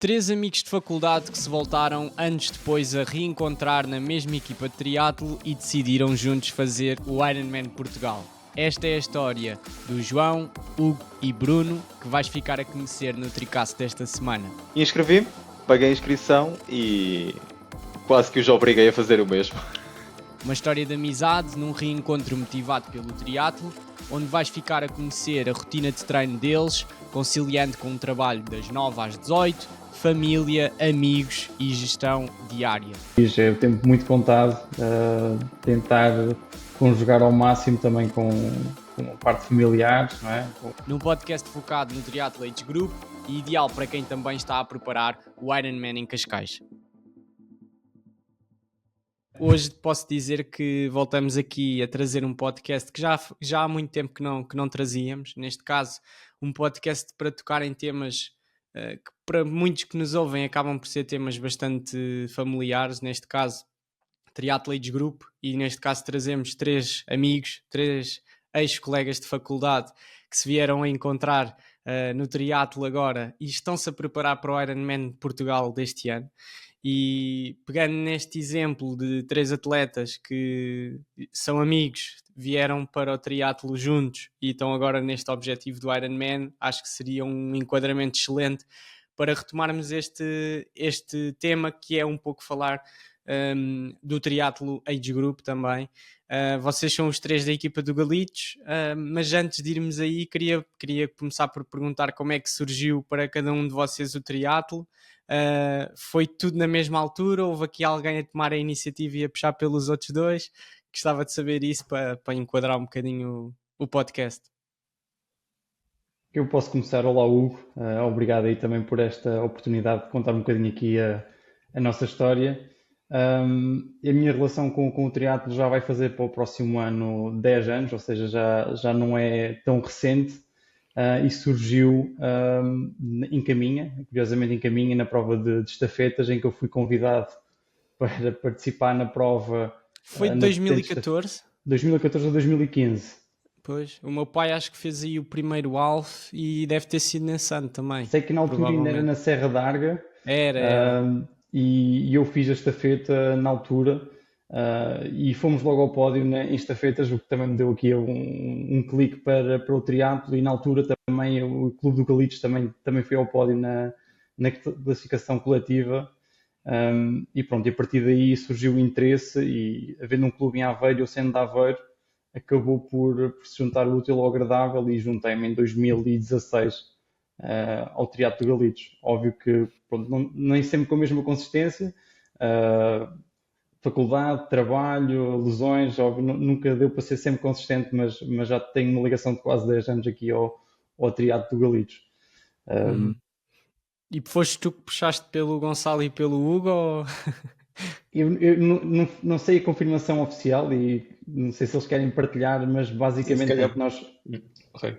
Três amigos de faculdade que se voltaram anos depois a reencontrar na mesma equipa de triatlo e decidiram juntos fazer o Ironman Portugal. Esta é a história do João, Hugo e Bruno, que vais ficar a conhecer no Tricast desta semana. Inscrevi-me, paguei a inscrição e quase que os obriguei a fazer o mesmo. Uma história de amizade num reencontro motivado pelo triatlo, onde vais ficar a conhecer a rotina de treino deles, conciliando com um trabalho das 9 às 18, família, amigos e gestão diária. Eu tenho muito vontade de tentar conjugar ao máximo também com a parte familiar, não é? Num podcast focado no Triatlo Age Group e ideal para quem também está a preparar o Ironman em Cascais. Hoje posso dizer que voltamos aqui a trazer um podcast que já há muito tempo que não trazíamos. Neste caso, um podcast para tocar em temas que para muitos que nos ouvem acabam por ser temas bastante familiares. Neste caso, Triatlo Age Group, e neste caso trazemos três amigos, três ex-colegas de faculdade que se vieram a encontrar no triatlo agora e estão-se a preparar para o Ironman Portugal deste ano. E pegando neste exemplo de três atletas que são amigos, vieram para o triatlo juntos e estão agora neste objetivo do Ironman, acho que seria um enquadramento excelente para retomarmos este tema, que é um pouco falar do Triatlo Age Group também. Vocês são os três da equipa do Galitos, mas antes de irmos aí queria começar por perguntar como é que surgiu para cada um de vocês o triatlo. Foi tudo na mesma altura? Houve aqui alguém a tomar a iniciativa e a puxar pelos outros dois? Gostava de saber isso para enquadrar um bocadinho o podcast. Eu posso começar. Olá, Hugo. Obrigado aí também por esta oportunidade de contar um bocadinho aqui a nossa história. A minha relação com o triatlo já vai fazer para o próximo ano 10 anos, ou seja, já não é tão recente, e surgiu curiosamente em Caminha, na prova de estafetas, em que eu fui convidado para participar na prova. Foi de 2014? 2014 a 2015. Pois, o meu pai acho que fez aí o primeiro alvo e deve ter sido nesse ano também. Sei que na altura ainda era na Serra d'Arga. Era. E eu fiz a estafeta na altura, e fomos logo ao pódio em estafetas, o que também me deu aqui um clique para o triatlo, e na altura também o Clube do Galitos também foi ao pódio na classificação coletiva. E pronto, e a partir daí surgiu o interesse, e havendo um clube em Aveiro, eu sendo de Aveiro, acabou por se juntar o útil ao agradável e juntei-me em 2016 ao triatlo do Galitos. Óbvio que pronto, nem sempre com a mesma consistência, faculdade, trabalho, lesões, óbvio, nunca deu para ser sempre consistente, mas já tenho uma ligação de quase 10 anos aqui ao triatlo do Galitos. E foste tu que puxaste pelo Gonçalo e pelo Hugo? Ou... Eu não sei a confirmação oficial e não sei se eles querem partilhar, mas basicamente é que nós... Ok.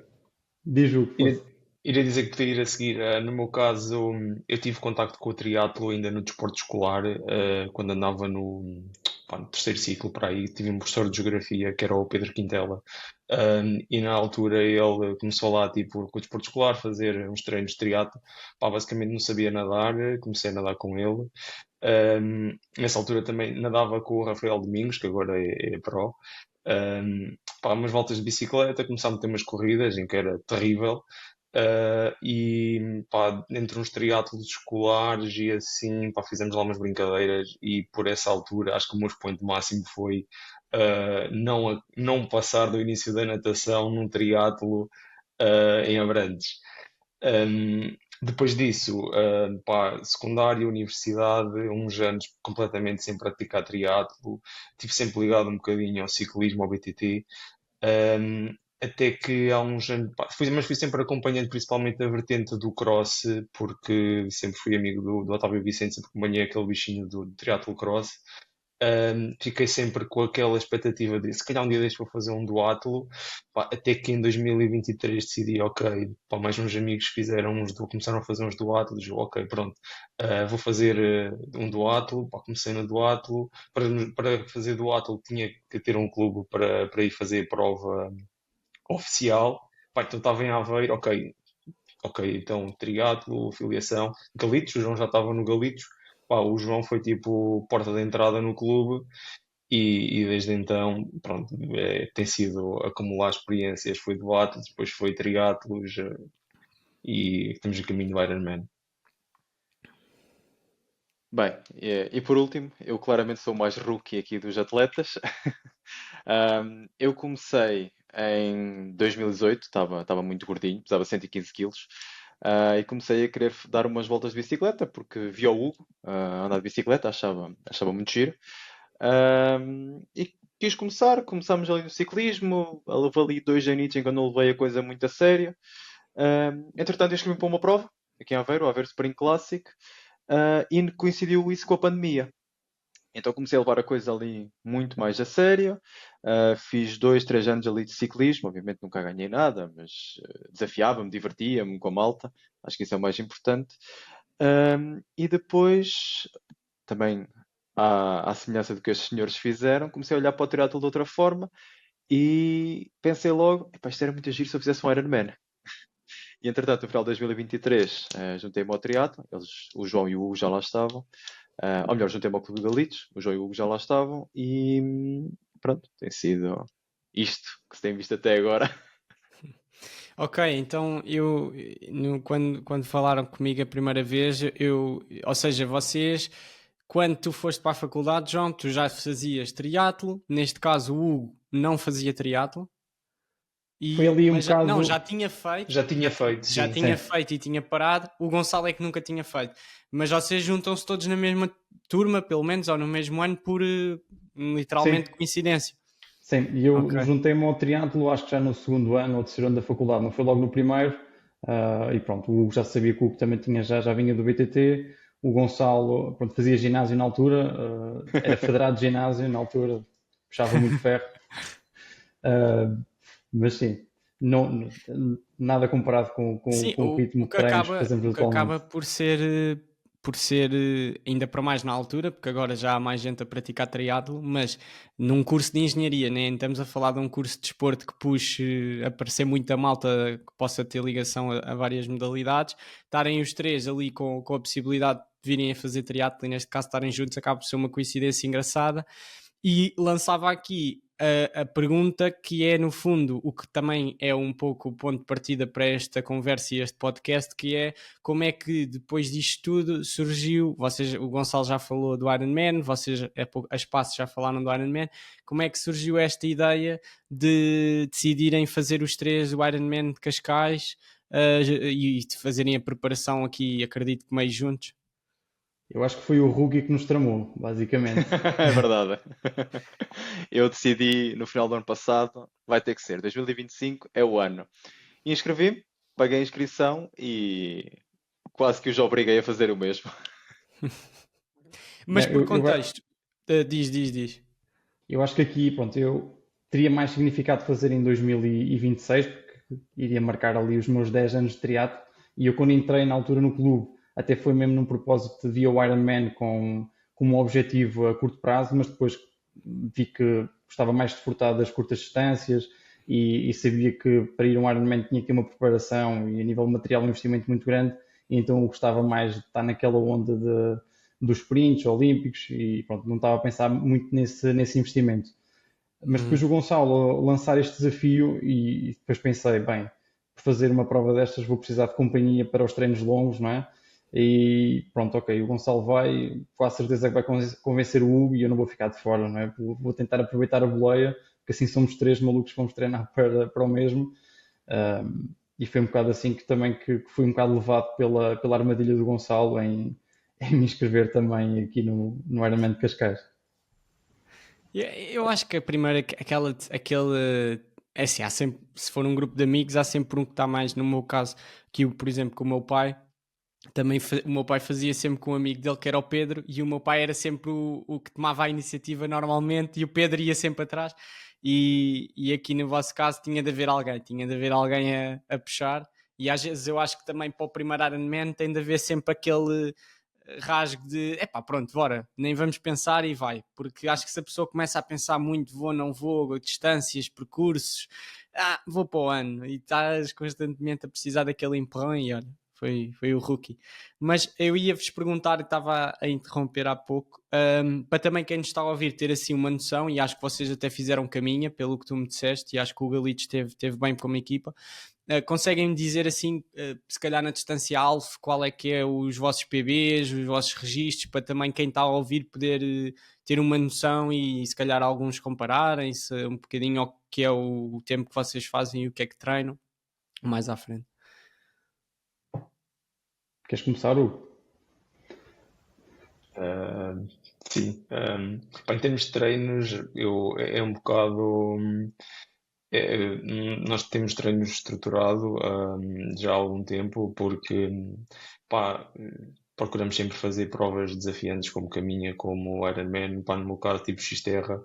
Diz o que Iria dizer que podia ir a seguir. No meu caso, eu tive contacto com o triatlo ainda no desporto escolar, quando andava no terceiro ciclo, para aí. Tive um professor de geografia, que era o Pedro Quintela, e na altura ele começou lá, tipo, com o desporto escolar, fazer uns treinos de triatlo. Basicamente não sabia nadar, comecei a nadar com ele. Nessa altura também nadava com o Rafael Domingos, que agora é pro. Umas voltas de bicicleta, começámos a ter umas corridas em que era terrível. Entre uns triatlos escolares e assim, fizemos lá umas brincadeiras, e por essa altura acho que o meu expoente máximo foi não passar do início da natação num triatlo em Abrantes. Depois disso, secundária, universidade, uns anos completamente sem praticar triatlo, estive sempre ligado um bocadinho ao ciclismo, ao BTT. Até que há uns anos, fui sempre acompanhando principalmente a vertente do cross, porque sempre fui amigo do Otávio Vicente, sempre acompanhei aquele bichinho do triatlo cross. Fiquei sempre com aquela expectativa de se calhar um dia deixo para fazer um duatlo, até que em 2023 decidi, ok, mais uns amigos começaram a fazer uns duatlos, ok, pronto, vou fazer um duatlo, comecei no duatlo. Para fazer duatlo tinha que ter um clube para ir fazer prova oficial. Então estava em Aveiro, ok, Ok, então triatlo, filiação, Galitos, o João já estava no Galitos. Pá, o João foi tipo porta de entrada no clube e desde então, pronto, tem sido acumular experiências. Foi do Atlas, depois foi triatlos e estamos a caminho do Ironman. Bem, e por último, eu claramente sou o mais rookie aqui dos atletas. Eu comecei em 2018, estava muito gordinho, pesava 115 quilos, e comecei a querer dar umas voltas de bicicleta, porque vi o Hugo andar de bicicleta, achava muito giro. E quis começámos ali no ciclismo, levei ali 2 anos em que eu não levei a coisa muito a sério. Entretanto, eu inscrevi-me para uma prova, aqui em Aveiro, o Aveiro Sprint Classic, e coincidiu isso com a pandemia. Então comecei a levar a coisa ali muito mais a sério. Fiz 2, 3 anos ali de ciclismo. Obviamente nunca ganhei nada, mas desafiava-me, divertia-me com a malta. Acho que isso é o mais importante. E depois, também à semelhança do que estes senhores fizeram, comecei a olhar para o triatlo de outra forma e pensei logo, "Epá, isto era muito giro se eu fizesse um Ironman." E entretanto, no final de 2023, juntei-me ao triatlo. O João e o Hugo já lá estavam. Ou melhor, juntei-me ao Clube de Galitos, o João e o Hugo já lá estavam e pronto, tem sido isto que se tem visto até agora. Ok, então quando falaram comigo a primeira vez, ou seja, vocês, quando tu foste para a faculdade, João, tu já fazias triatlo, neste caso o Hugo não fazia triatlo, Foi ali um mas não, já bocado. tinha feito, Já tinha feito, já sim. tinha Sim, feito e tinha parado, o Gonçalo é que nunca tinha feito, mas vocês juntam-se todos na mesma turma, pelo menos, ou no mesmo ano, por sim, literalmente coincidência. sim. E eu Ok. juntei-me ao triatlo, acho que já no segundo ano ou terceiro ano da faculdade, não foi logo no primeiro. E pronto, o Hugo já sabia que o Hugo também já vinha do BTT. O Gonçalo, pronto, fazia ginásio na altura, era federado de ginásio na altura, puxava muito ferro. Uh, mas sim, nada comparado com Sim, o ritmo o de que treinos que acaba, fazemos o que acaba atualmente. por ser ainda para mais na altura, porque agora já há mais gente a praticar triatlo, mas num curso de engenharia, nem estamos a falar de um curso de desporto que puxe a aparecer muita malta que possa ter ligação a várias modalidades, estarem os três ali com a possibilidade de virem a fazer triatlo e neste caso estarem juntos acaba por ser uma coincidência engraçada. E lançava aqui a pergunta que é, no fundo, o que também é um pouco o ponto de partida para esta conversa e este podcast, que é como é que depois disto tudo surgiu, vocês, o Gonçalo já falou do Ironman, vocês a espaço já falaram do Ironman, como é que surgiu esta ideia de decidirem fazer os três o Ironman de Cascais e de fazerem a preparação aqui, acredito que meio juntos? Eu acho que foi o Ruggie que nos tramou, basicamente. É verdade. Eu decidi no final do ano passado, vai ter que ser, 2025 é o ano. Inscrevi-me, paguei a inscrição e quase que os obriguei a fazer o mesmo. Não, Mas por contexto, diz. eu acho que aqui, pronto, eu teria mais significado fazer em 2026, porque iria marcar ali os meus 10 anos de triatlo. E eu, quando entrei na altura no clube, até foi mesmo num propósito de via o Ironman como um objetivo a curto prazo, mas depois vi que gostava mais de desfrutar das curtas distâncias e sabia que para ir a um Ironman tinha que ter uma preparação e a nível de material um investimento muito grande, e então eu gostava mais de estar naquela onda dos sprints olímpicos e pronto, não estava a pensar muito nesse investimento. Mas depois o Gonçalo lançar este desafio e depois pensei, bem, para fazer uma prova destas vou precisar de companhia para os treinos longos, não é? E pronto, ok, o Gonçalo vai, com a certeza que vai convencer o Hugo e eu não vou ficar de fora, não é? Vou tentar aproveitar a boleia, porque assim somos três malucos que vamos treinar para o mesmo. E foi um bocado assim que fui um bocado levado pela armadilha do Gonçalo em me inscrever também aqui no Ironman de Cascais. Eu acho que a primeira, aquele, é assim, há sempre, se for um grupo de amigos, há sempre um que está mais, no meu caso, que por exemplo, com o meu pai, também o meu pai fazia sempre com um amigo dele que era o Pedro, e o meu pai era sempre o que tomava a iniciativa normalmente, e o Pedro ia sempre atrás, e aqui no vosso caso tinha de haver alguém a puxar, e às vezes eu acho que também para o primeiro Ironman tem de haver sempre aquele rasgo de epá, pronto, bora, nem vamos pensar e vai, porque acho que se a pessoa começa a pensar muito, vou, não vou, distâncias, percursos, vou para o ano, e estás constantemente a precisar daquele empurrão e olha, foi o rookie. Mas eu ia-vos perguntar, estava a interromper há pouco, para também quem nos está a ouvir ter assim uma noção, e acho que vocês até fizeram caminha, pelo que tu me disseste, e acho que o Galitos teve bem como equipa. Conseguem-me dizer assim, se calhar na distância alfa, qual é que é os vossos PBs, os vossos registros, para também quem está a ouvir poder ter uma noção e se calhar alguns compararem-se um bocadinho ao que é o tempo que vocês fazem e o que é que treinam mais à frente. Queres começar, Hugo? Sim. Pá, em termos de treinos, é um bocado. Nós temos treinos estruturado já há algum tempo porque pá, procuramos sempre fazer provas desafiantes como caminha, como Ironman, pá, no meu caso tipo Xterra.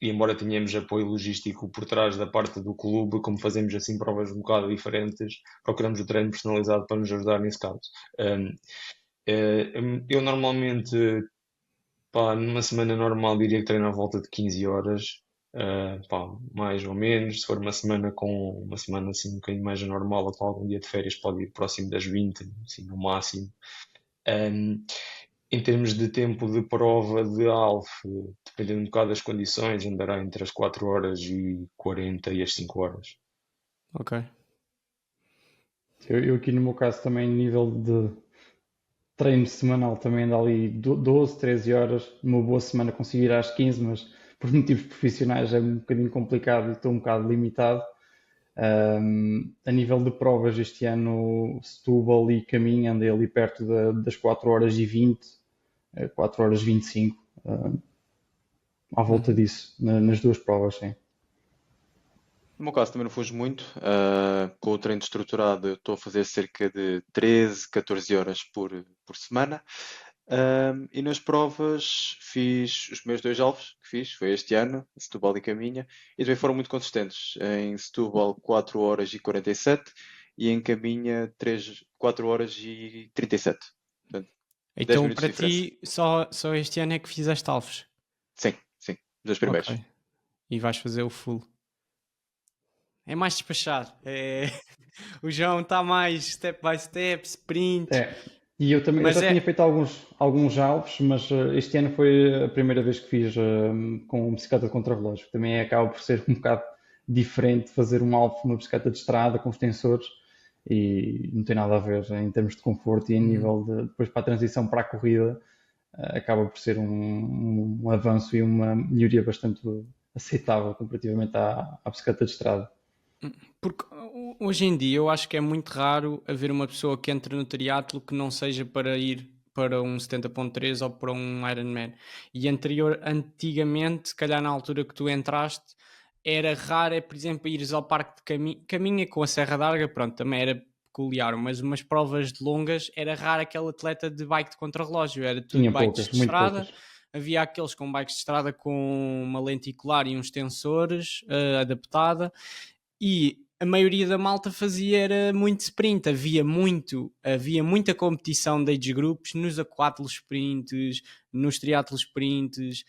E embora tenhamos apoio logístico por trás da parte do clube, como fazemos assim provas um bocado diferentes, procuramos o treino personalizado para nos ajudar nesse caso. Eu normalmente, pá, numa semana normal diria que treino à volta de 15 horas, pá, mais ou menos. Se for uma semana assim um bocadinho mais normal, ou com algum dia de férias, pode ir próximo das 20, assim, no máximo. Em termos de tempo de prova de Alf, dependendo um bocado das condições, andará entre as 4 horas e 40 e as 5 horas. Ok. Eu aqui no meu caso também, nível de treino semanal, também ando ali 12, 13 horas. Numa boa semana consigo ir às 15, mas por motivos profissionais é um bocadinho complicado e estou um bocado limitado. A nível de provas, este ano Setúbal e Caminho andei ali perto das 4 horas e 20, 4 horas e 25, à volta disso, nas duas provas, sim. No meu caso também não fujo muito. Com o treino estruturado, eu estou a fazer cerca de 13, 14 horas por semana. E nas provas fiz os primeiros 2 alvos que fiz, foi este ano, Setúbal e Caminha, e também foram muito consistentes. Em Setúbal 4 horas e 47 e em Caminha 4 horas e 37. Portanto, 10 Então minutos de para diferença. ti só este ano é que fizeste alvos? Sim, sim, dos primeiros. Ok. E vais fazer o full. É mais despachado. O João está mais step by step, sprint. É, e eu também, eu Mas já tinha feito alguns alvos, mas este ano foi a primeira vez que fiz com bicicleta de contrarrelógio. Também acaba por ser um bocado diferente fazer um alvo numa bicicleta de estrada com extensores e não tem nada a ver em termos de conforto e em nível de, depois para a transição para a corrida, acaba por ser um avanço e uma melhoria bastante aceitável comparativamente à bicicleta de estrada. Porque hoje em dia eu acho que é muito raro haver uma pessoa que entre no triatlo que não seja para ir para um 70.3 ou para um Ironman. E antigamente, se calhar na altura que tu entraste, era raro, por exemplo, ires ao parque de caminha com a Serra d'Arga, pronto, também era peculiar, mas umas provas de longas era raro aquele atleta de bike de contrarrelógio, era tudo Tinha bikes poucas, de muito estrada. poucas. Havia aqueles com bikes de estrada com uma lenticular e uns tensores adaptada, e a maioria da malta fazia era muito sprint, havia muita competição de age groups nos aquátilos sprints, nos triatlos sprints,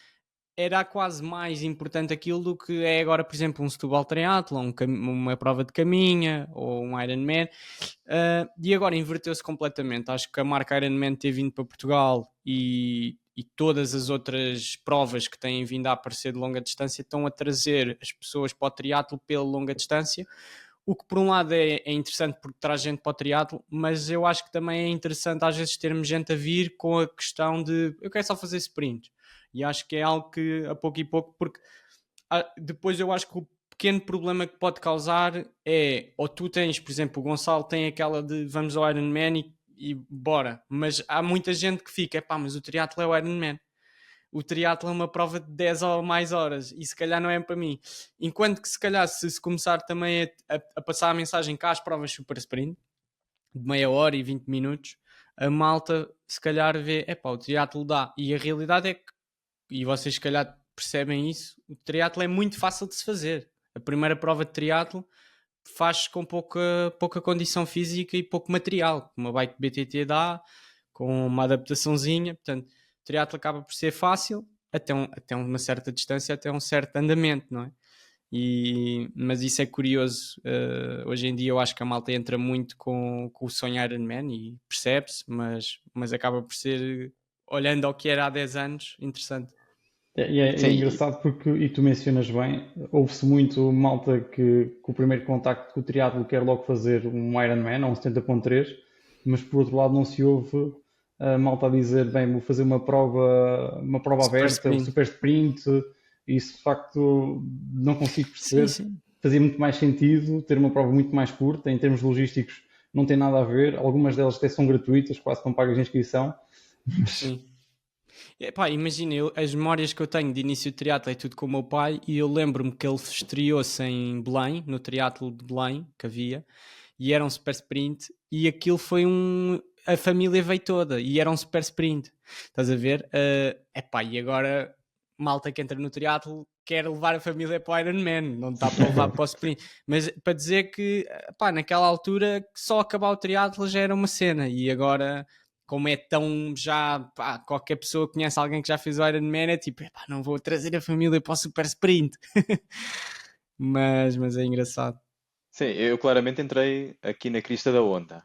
era quase mais importante aquilo do que é agora, por exemplo, um Setúbal Triathlon, uma prova de caminha ou um Ironman. E agora inverteu-se completamente. Acho que a marca Ironman ter vindo para Portugal e todas as outras provas que têm vindo a aparecer de longa distância estão a trazer as pessoas para o triatlo pela longa distância, o que por um lado é interessante porque traz gente para o triatlo, mas eu acho que também é interessante às vezes termos gente a vir com a questão de eu quero só fazer sprint, e acho que é algo que a pouco e pouco, porque depois eu acho que o pequeno problema que pode causar é, ou tu tens, por exemplo, o Gonçalo tem aquela de vamos ao Ironman e bora, mas há muita gente que fica, pá, mas o triatlo é o Ironman. O triatlo é uma prova de 10 ou mais horas e se calhar não é para mim. Enquanto que se calhar se começar também a passar a mensagem cá às provas super sprint, de meia hora e 20 minutos, a malta se calhar vê, epá, o triatlo dá. E a realidade é que, e vocês se calhar percebem isso, o triatlo é muito fácil de se fazer. A primeira prova de triatlo faz com pouca condição física e pouco material, como uma bike BTT dá, com uma adaptaçãozinha. Portanto, o triatlo acaba por ser fácil até uma certa distância, até um certo andamento, não é? Mas isso é curioso. Hoje em dia eu acho que a malta entra muito com o sonho Ironman e percebe-se, mas acaba por ser, olhando ao que era há 10 anos, interessante. É Sim, engraçado porque, e tu mencionas bem, houve-se muito malta que o primeiro contacto com o triatlo quer logo fazer um Ironman ou um 70.3, mas por outro lado não se ouve a malta a dizer, bem, vou fazer uma prova Super aberta, o sprint. super sprint, isso de facto não consigo Sim, perceber. sim. Fazia muito mais sentido ter uma prova muito mais curta, em termos logísticos não tem nada a ver, algumas delas até são gratuitas, quase não pagas inscrição, mas Sim. Epá, imagina, as memórias que eu tenho de início de triatlo é tudo com o meu pai e eu lembro-me que ele estreou-se em Belém, no triatlo de Belém, que havia, e era um super sprint e aquilo foi a família veio toda e era um super sprint, estás a ver? Epá, e agora malta que entra no triatlo quer levar a família para o Ironman, não está para levar para o sprint, mas para dizer que epá, naquela altura só acabar o triatlo já era uma cena e agora como é tão já, pá, qualquer pessoa conhece alguém que já fez o Ironman, é tipo, epá, não vou trazer a família para o super sprint. mas é engraçado. sim, eu claramente entrei aqui na crista da onda.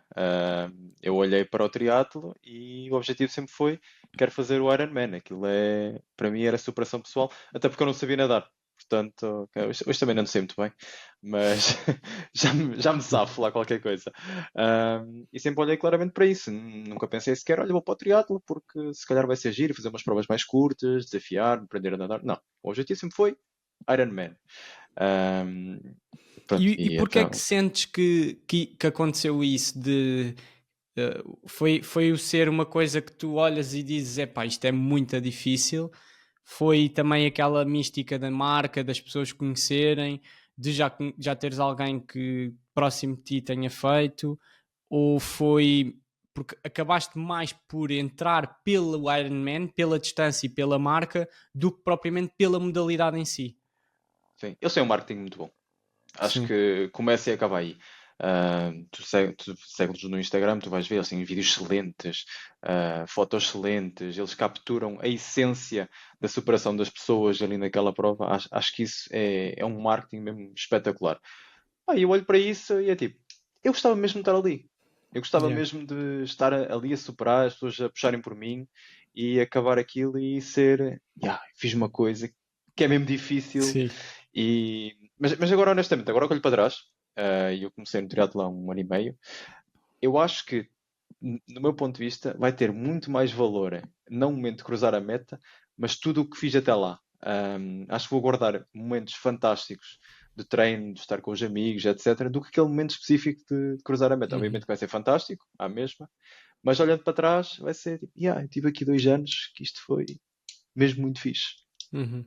Eu olhei para o triatlo e o objetivo sempre foi, quero fazer o Ironman. Aquilo para mim era superação pessoal, até porque eu não sabia nadar. Portanto, ok, hoje também não sei muito bem, mas já me safo lá qualquer coisa. E sempre olhei claramente para isso. Nunca pensei sequer, olha, vou para o triatlo porque se calhar vai ser giro, fazer umas provas mais curtas, desafiar-me, aprender a nadar. Não, o objetivo sempre foi Ironman. Ahm, Pronto, E e porquê é que então. sentes que aconteceu isso de foi o ser uma coisa que tu olhas e dizes, epá, isto é muito difícil, foi também aquela mística da marca, das pessoas conhecerem, de já teres alguém que próximo de ti tenha feito, ou foi porque acabaste mais por entrar pelo Ironman, pela distância e pela marca, do que propriamente pela modalidade em si? Sim, eu sei um marketing muito bom. Acho Sim. que começa e acaba aí. Tu segues no Instagram, tu vais ver, eles têm vídeos excelentes, fotos excelentes, eles capturam a essência da superação das pessoas ali naquela prova. Acho que isso é um marketing mesmo espetacular. Eu olho para isso e é tipo, eu gostava mesmo de estar ali. Eu gostava Yeah. mesmo de estar ali a superar, as pessoas a puxarem por mim e acabar aquilo e ser, fiz uma coisa que é mesmo difícil. Sim. Mas agora, honestamente, agora que olho para trás, e eu comecei no triatlo há 1 ano e meio, eu acho que, no meu ponto de vista, vai ter muito mais valor, não o momento de cruzar a meta, mas tudo o que fiz até lá. Acho que vou guardar momentos fantásticos de treino, de estar com os amigos, etc., do que aquele momento específico de cruzar a meta. Obviamente Uhum. que vai ser fantástico, à mesma, mas olhando para trás, vai ser tipo, eu tive aqui 2 anos que isto foi mesmo muito fixe. Uhum.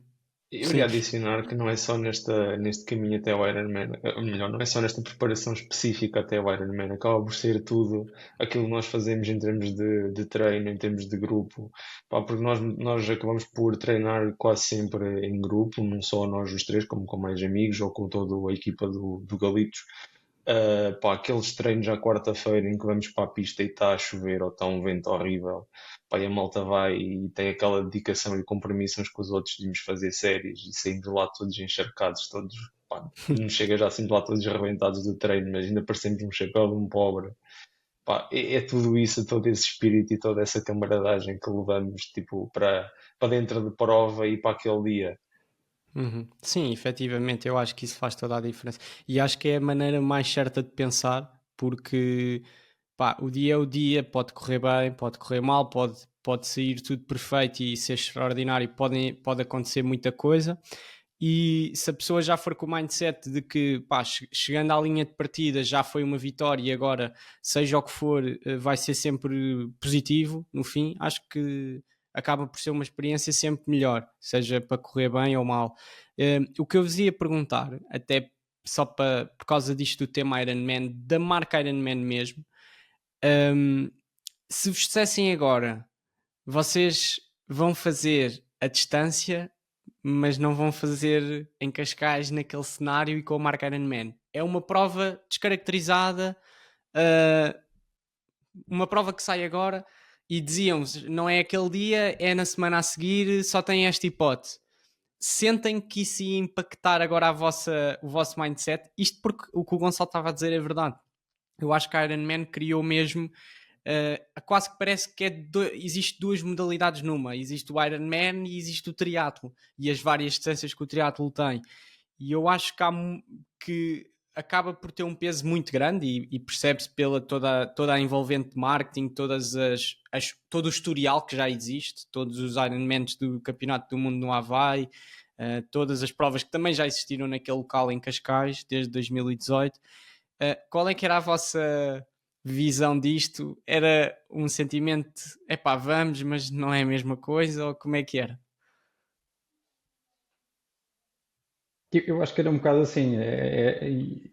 Eu Sim. iria adicionar que não é só neste caminho até o Ironman, ou melhor, não é só nesta preparação específica até o Ironman, acaba por ser tudo aquilo que nós fazemos em termos de treino, em termos de grupo, pá, porque nós acabamos por treinar quase sempre em grupo, não só nós os três, como com mais amigos ou com toda a equipa do Galitos. Pá, aqueles treinos à quarta-feira em que vamos para a pista e está a chover ou está um vento horrível, pá, e a malta vai e tem aquela dedicação e compromisso uns com os outros de irmos fazer séries e saímos lá todos encharcados, todos, pá, não chega já assim de lá todos arrebentados do treino, mas ainda parecemos um chapéu de um pobre. Pá, é tudo isso, todo esse espírito e toda essa camaradagem que levamos tipo, para dentro de prova e para aquele dia. Uhum. Sim, efetivamente, eu acho que isso faz toda a diferença. E acho que é a maneira mais certa de pensar, porque pá, o dia é o dia, pode correr bem, pode correr mal, pode sair tudo perfeito e ser extraordinário, pode acontecer muita coisa. E se a pessoa já for com o mindset de que pá, chegando à linha de partida já foi uma vitória e agora, seja o que for, vai ser sempre positivo no fim, acho que acaba por ser uma experiência sempre melhor, seja para correr bem ou mal. O que eu vos ia perguntar, até só por causa disto do tema Ironman, da marca Ironman mesmo, um, se vos dissessem agora, vocês vão fazer a distância, mas não vão fazer em Cascais naquele cenário e com a marca Ironman. É uma prova descaracterizada, uh, uma prova que sai agora e diziam-vos, não é aquele dia, é na semana a seguir, só tem esta hipótese. sentem que isso ia impactar agora o vosso mindset? Isto porque o que o Gonçalo estava a dizer é verdade. Eu acho que a Ironman criou mesmo, quase que parece que existe duas modalidades numa. Existe o Ironman e existe o triatlo. E as várias distâncias que o triatlo tem. E eu acho que acaba por ter um peso muito grande e percebe-se pela toda a envolvente de marketing, todo o historial que já existe, todos os Ironmans do Campeonato do Mundo no Havaí, todas as provas que também já existiram naquele local em Cascais desde 2018. Qual é que era a vossa visão disto? Era um sentimento, epá, vamos, mas não é a mesma coisa, ou como é que era? Eu acho que era um bocado assim,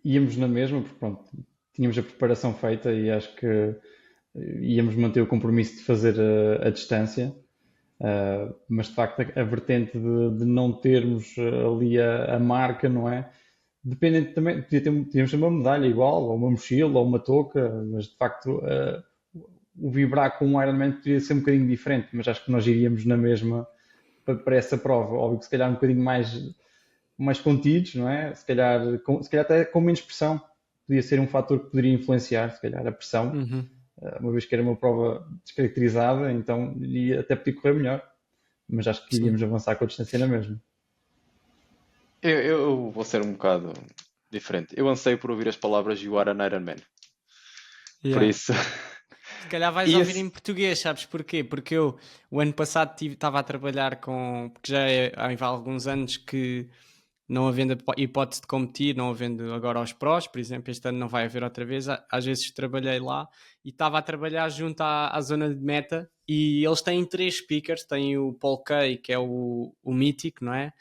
íamos na mesma, porque pronto, tínhamos a preparação feita e acho que íamos manter o compromisso de fazer a distância. Mas de facto a vertente de não termos ali a marca, não é? Dependente também, podíamos ter uma medalha igual, ou uma mochila, ou uma touca, mas de facto o vibrar com um Ironman poderia ser um bocadinho diferente, mas acho que nós iríamos na mesma para essa prova. Óbvio que se calhar um bocadinho mais contidos, não é? Se calhar até com menos pressão. Podia ser um fator que poderia influenciar, se calhar, a pressão, Uhum. uma vez que era uma prova descaracterizada, então iria até podia correr melhor, mas acho que Sim. iríamos avançar com a distância na mesma. Eu vou ser um bocado diferente. Eu anseio por ouvir as palavras You are an Iron Man. Por Yeah. isso. Se calhar vais E ouvir esse- em português, sabes porquê? Porque eu, o ano passado, estava a trabalhar com. Porque já há alguns anos que, não havendo a hipótese de competir, não havendo agora os prós, por exemplo, este ano não vai haver outra vez. Às vezes trabalhei lá e estava a trabalhar junto à zona de meta. E eles têm 3 speakers: tem o Paul Kay, que é o mítico, não é?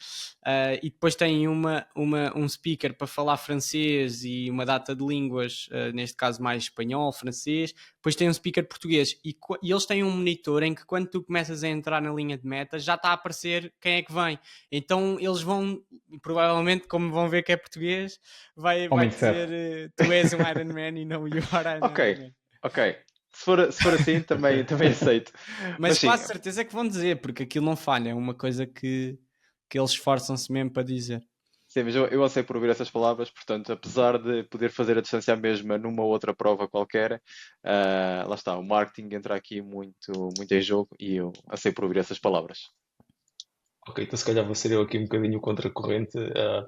E depois tem um speaker para falar francês e uma data de línguas, neste caso mais espanhol, francês. Depois tem um speaker português e eles têm um monitor em que quando tu começas a entrar na linha de meta já está a aparecer quem é que vem. Então eles vão, provavelmente, como vão ver que é português, vai Homem de dizer ferro. tu és um Iron Man e não you are an Ok, Iron Man. ok. Se for assim, também aceito. Mas Mas sim, quase certeza que vão dizer, porque aquilo não falha, é uma coisa que eles esforçam-se mesmo para dizer. sim, mas eu anseio por ouvir essas palavras, portanto, apesar de poder fazer a distância mesma numa outra prova qualquer, lá está, o marketing entra aqui muito em jogo e eu anseio por ouvir essas palavras. Ok, então se calhar vou ser eu aqui um bocadinho contracorrente.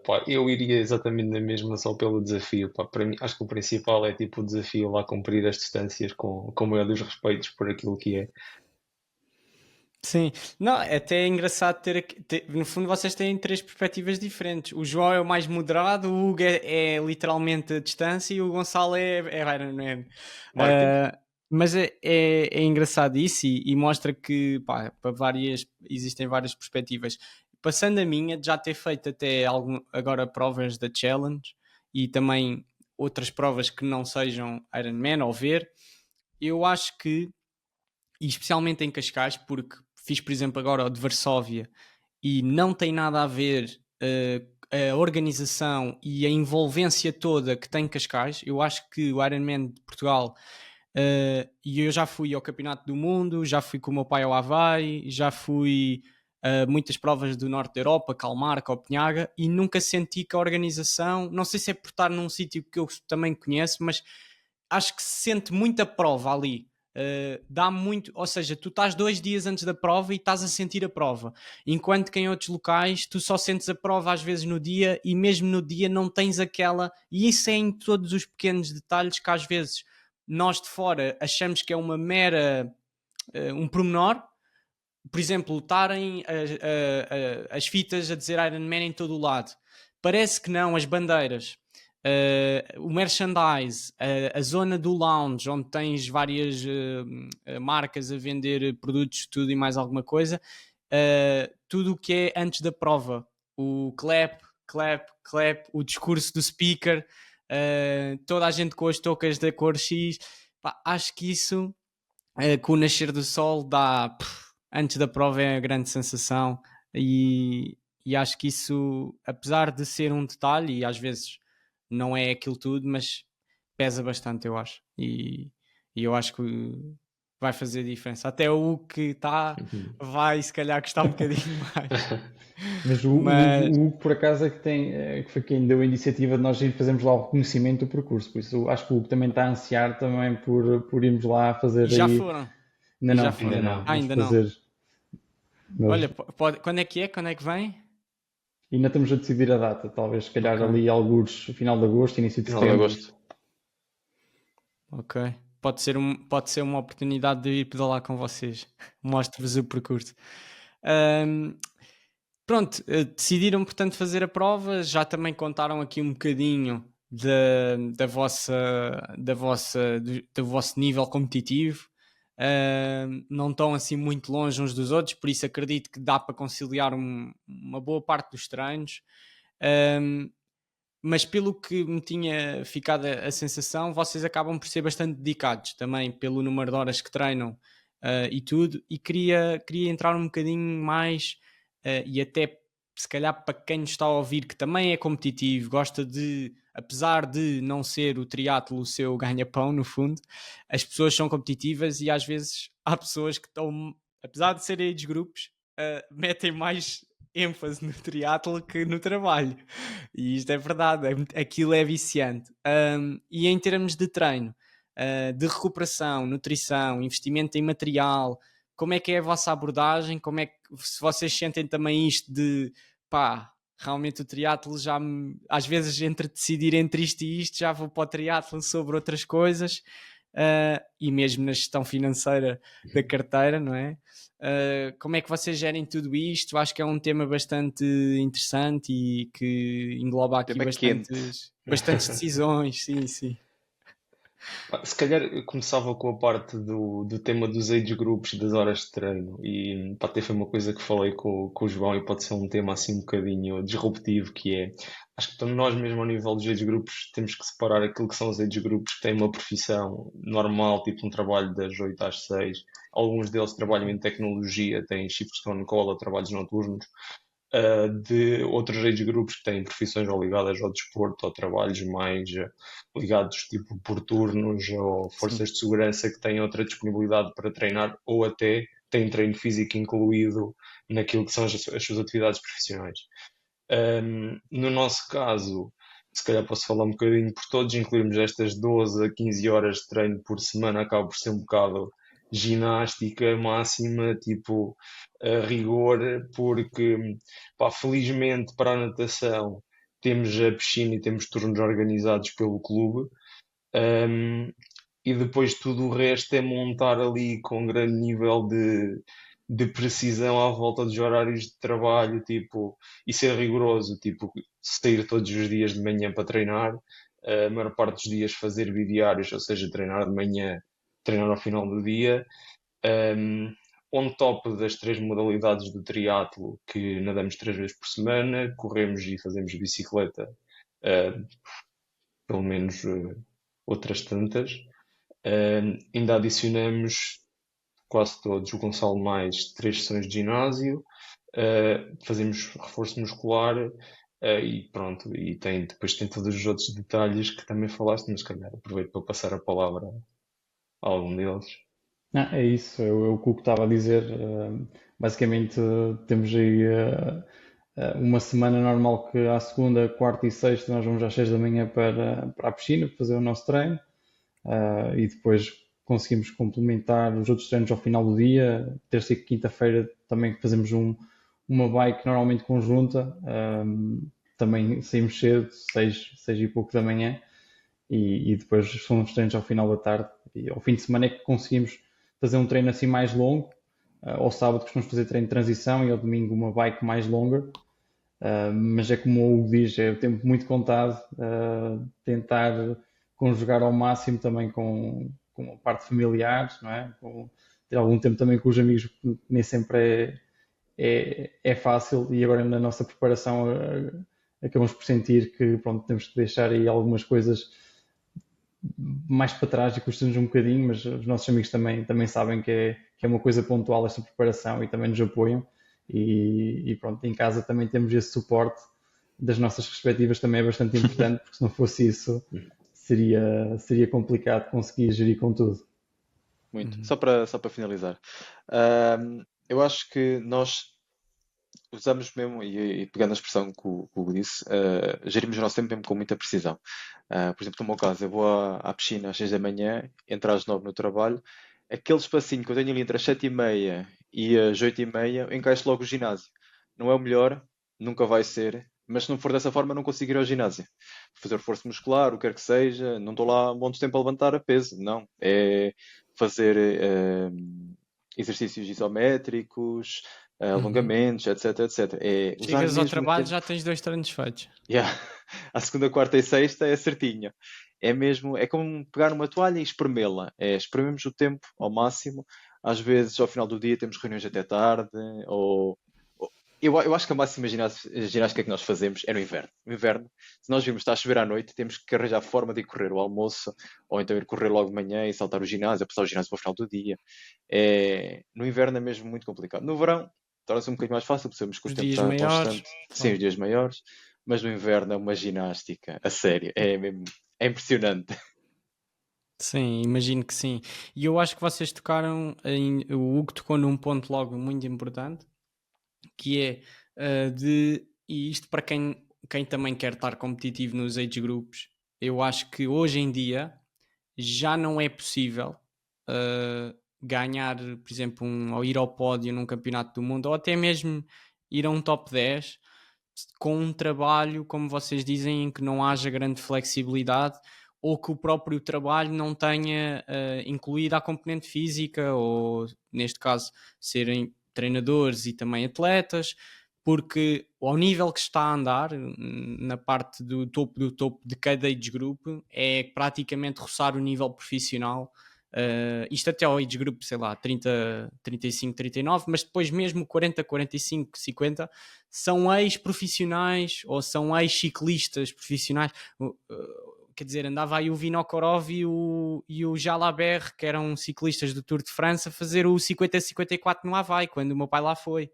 Pá, eu iria exatamente na mesma só pelo desafio. Pá, para mim, acho que o principal é tipo o desafio lá cumprir as distâncias com o maior dos respeitos por aquilo que é. Sim, não, até é engraçado no fundo vocês têm 3 perspectivas diferentes. O João é o mais moderado, o Hugo é literalmente a distância e o Gonçalo é Iron Man. Marketing. Mas é engraçado isso e mostra que pá, existem várias perspectivas. Passando a minha, de já ter feito até agora provas da Challenge e também outras provas que não sejam Iron Man ou ver, eu acho que, e especialmente em Cascais, porque fiz, por exemplo, agora o de Varsóvia e não tem nada a ver a organização e a envolvência toda que tem Cascais. Eu acho que o Ironman de Portugal, e eu já fui ao Campeonato do Mundo, já fui com o meu pai ao Havaí, já fui a muitas provas do Norte da Europa, Calmar, Copenhaga, e nunca senti que a organização, não sei se é por estar num sítio que eu também conheço, mas acho que se sente muita prova ali. Dá muito, ou seja, tu estás 2 dias antes da prova e estás a sentir a prova, enquanto que em outros locais tu só sentes a prova às vezes no dia e mesmo no dia não tens aquela, e isso é em todos os pequenos detalhes que às vezes nós de fora achamos que é uma mera um pormenor. Por exemplo, estarem as fitas a dizer Iron Man em todo o lado, parece que não, as bandeiras, o merchandise, a zona do lounge, onde tens várias marcas a vender produtos, tudo e mais alguma coisa, tudo o que é antes da prova, o clap, clap, clap, o discurso do speaker, toda a gente com as toucas da cor X. Pá, acho que isso, com o nascer do sol, antes da prova é a grande sensação e acho que isso, apesar de ser um detalhe e às vezes não é aquilo tudo, mas pesa bastante, eu acho. E eu acho que vai fazer diferença. Até o que está vai se calhar custar um bocadinho mais. Mas o Mas Hugo, por acaso, é que que foi quem deu a iniciativa de nós fazermos lá o reconhecimento do percurso. Por isso, acho que o Hugo também está a ansiar também por irmos lá fazer e já aí. foram. Ainda E não, já ainda foram. não. Vamos Ainda não. fazer. Mas Olha, quando é que é? Quando é que vem? ainda estamos a decidir a data. Talvez, se calhar, Ok. ali alguns final de agosto, início de Final de setembro. agosto. Ok. Pode ser uma oportunidade de ir pedalar com vocês. Mostro-vos o percurso. Ahm, Pronto, decidiram portanto fazer a prova, já também contaram aqui um bocadinho do vosso nível competitivo. Não estão assim muito longe uns dos outros, por isso acredito que dá para conciliar uma boa parte dos treinos. Um, mas pelo que me tinha ficado a sensação, vocês acabam por ser bastante dedicados também pelo número de horas que treinam e tudo, e queria entrar um bocadinho mais e até se calhar para quem nos está a ouvir que também é competitivo, gosta de, apesar de não ser o triatlo o seu ganha-pão no fundo, as pessoas são competitivas e às vezes há pessoas que estão, apesar de serem de grupos, metem mais ênfase no triatlo que no trabalho. E isto é verdade, aquilo é viciante. E em termos de treino, de recuperação, nutrição, investimento em material, como é que é a vossa abordagem? Como é que, se vocês sentem também isto de, pá, realmente o triatlo já às vezes entre decidir entre isto e isto, já vou para o triatlo sobre outras coisas, e mesmo na gestão financeira da carteira, não é? Como é que vocês gerem tudo isto? Acho que é um tema bastante interessante e que engloba aqui Tema quente. bastantes decisões, sim. Se calhar eu começava com a parte do tema dos age groups, das horas de treino. E pá, até foi uma coisa que falei com o João e pode ser um tema assim um bocadinho disruptivo, que é, acho que nós mesmo ao nível dos age groups temos que separar aquilo que são os age groups que têm uma profissão normal, tipo um trabalho das 8 às 6. Alguns deles trabalham em tecnologia, têm shifts de on-call ou trabalhos noturnos. De outros age groups que têm profissões ou ligadas ao desporto ou trabalhos mais ligados tipo por turnos ou forças de segurança que têm outra disponibilidade para treinar ou até têm treino físico incluído naquilo que são as suas atividades profissionais. No nosso caso, se calhar posso falar um bocadinho por todos, incluirmos estas 12 a 15 horas de treino por semana, acaba por ser um bocado ginástica máxima, tipo a rigor, porque pá, felizmente para a natação temos a piscina e temos turnos organizados pelo clube. E depois tudo o resto é montar ali com um grande nível de precisão à volta dos horários de trabalho, tipo, e ser rigoroso, tipo, sair todos os dias de manhã para treinar, a maior parte dos dias fazer bidiários, ou seja, treinar de manhã, treinar ao final do dia. On top das 3 modalidades do triatlo, que nadamos 3 vezes por semana, corremos e fazemos bicicleta, pelo menos outras tantas. Ainda adicionamos quase todos, o Gonçalo mais 3 sessões de ginásio, fazemos reforço muscular e pronto, e depois tem todos os outros detalhes que também falaste, mas se calhar aproveito para passar a palavra a algum deles. É isso, é o que o Hugo estava a dizer. Basicamente, temos aí uma semana normal que à segunda, quarta e sexta nós vamos às 6 da manhã para a piscina para fazer o nosso treino. E depois conseguimos complementar os outros treinos ao final do dia. Terça e quinta-feira também fazemos uma bike normalmente conjunta. Também saímos cedo, 6 e pouco da manhã. E depois são os treinos ao final da tarde. E ao fim de semana é que conseguimos fazer um treino assim mais longo. Ao sábado costumamos fazer treino de transição e ao domingo uma bike mais longa. Mas é como o Hugo diz, é o tempo muito contado. Tentar conjugar ao máximo também com a parte familiar, não é? Ter algum tempo também com os amigos, nem sempre é fácil. E agora na nossa preparação acabamos por sentir que pronto, temos que deixar aí algumas coisas mais para trás e custa-nos um bocadinho, mas os nossos amigos também sabem que é uma coisa pontual esta preparação e também nos apoiam. E pronto, em casa também temos esse suporte das nossas respectivas, também é bastante importante, porque se não fosse isso seria complicado conseguir gerir com tudo. muito. Uhum. Só para finalizar. Eu acho que nós usamos mesmo, e pegando a expressão que o Hugo disse, gerimos o nosso tempo mesmo com muita precisão. Por exemplo, no meu caso, eu vou à piscina às 6 da manhã, entro às 9 no trabalho, aquele espacinho que eu tenho ali entre as 7h30 e as 8h30, eu encaixo logo o ginásio. Não é o melhor, nunca vai ser, mas se não for dessa forma, eu não consigo ir ao ginásio. Fazer reforço muscular, o que quer que seja, não estou lá um monte de tempo a levantar a peso, não. É fazer exercícios isométricos, Uhum. alongamentos, etc, etc. É usar Chegas ao mesmo o trabalho, tempo. já tens 2 treinos feitos. Yeah. À segunda, quarta e sexta é certinho. É mesmo, é como pegar uma toalha e espremê-la. É, esprememos o tempo ao máximo. Às vezes, ao final do dia, temos reuniões até tarde. Eu acho que a máxima ginástica que nós fazemos é no inverno. No inverno, se nós vimos que está a chover à noite, temos que arranjar forma de ir correr o almoço, ou então ir correr logo de manhã e saltar o ginásio, passar o ginásio para o final do dia. No inverno é mesmo muito complicado. No verão, torna-se um bocadinho mais fácil, porque que o Os tempo dias está maiores, constante, sem os claro. dias maiores, mas no inverno é uma ginástica, a sério, é impressionante. Sim, imagino que sim. E eu acho que vocês tocaram o Hugo tocou num ponto logo muito importante, que é e isto para quem também quer estar competitivo nos age groups, eu acho que hoje em dia já não é possível ganhar, por exemplo, ou ir ao pódio num campeonato do mundo, ou até mesmo ir a um top 10 com um trabalho, como vocês dizem, em que não haja grande flexibilidade ou que o próprio trabalho não tenha incluído a componente física, ou neste caso serem treinadores e também atletas, porque ao nível que está a andar, na parte do topo de cada age group, é praticamente roçar o nível profissional. Isto até ao age group, sei lá, 30, 35, 39, mas depois mesmo 40, 45, 50 são ex-profissionais ou são ex-ciclistas profissionais. Quer dizer, andava aí o Vinokourov e o Jalabert, que eram ciclistas do Tour de França, a fazer o 50-54 no Havaí, quando o meu pai lá foi.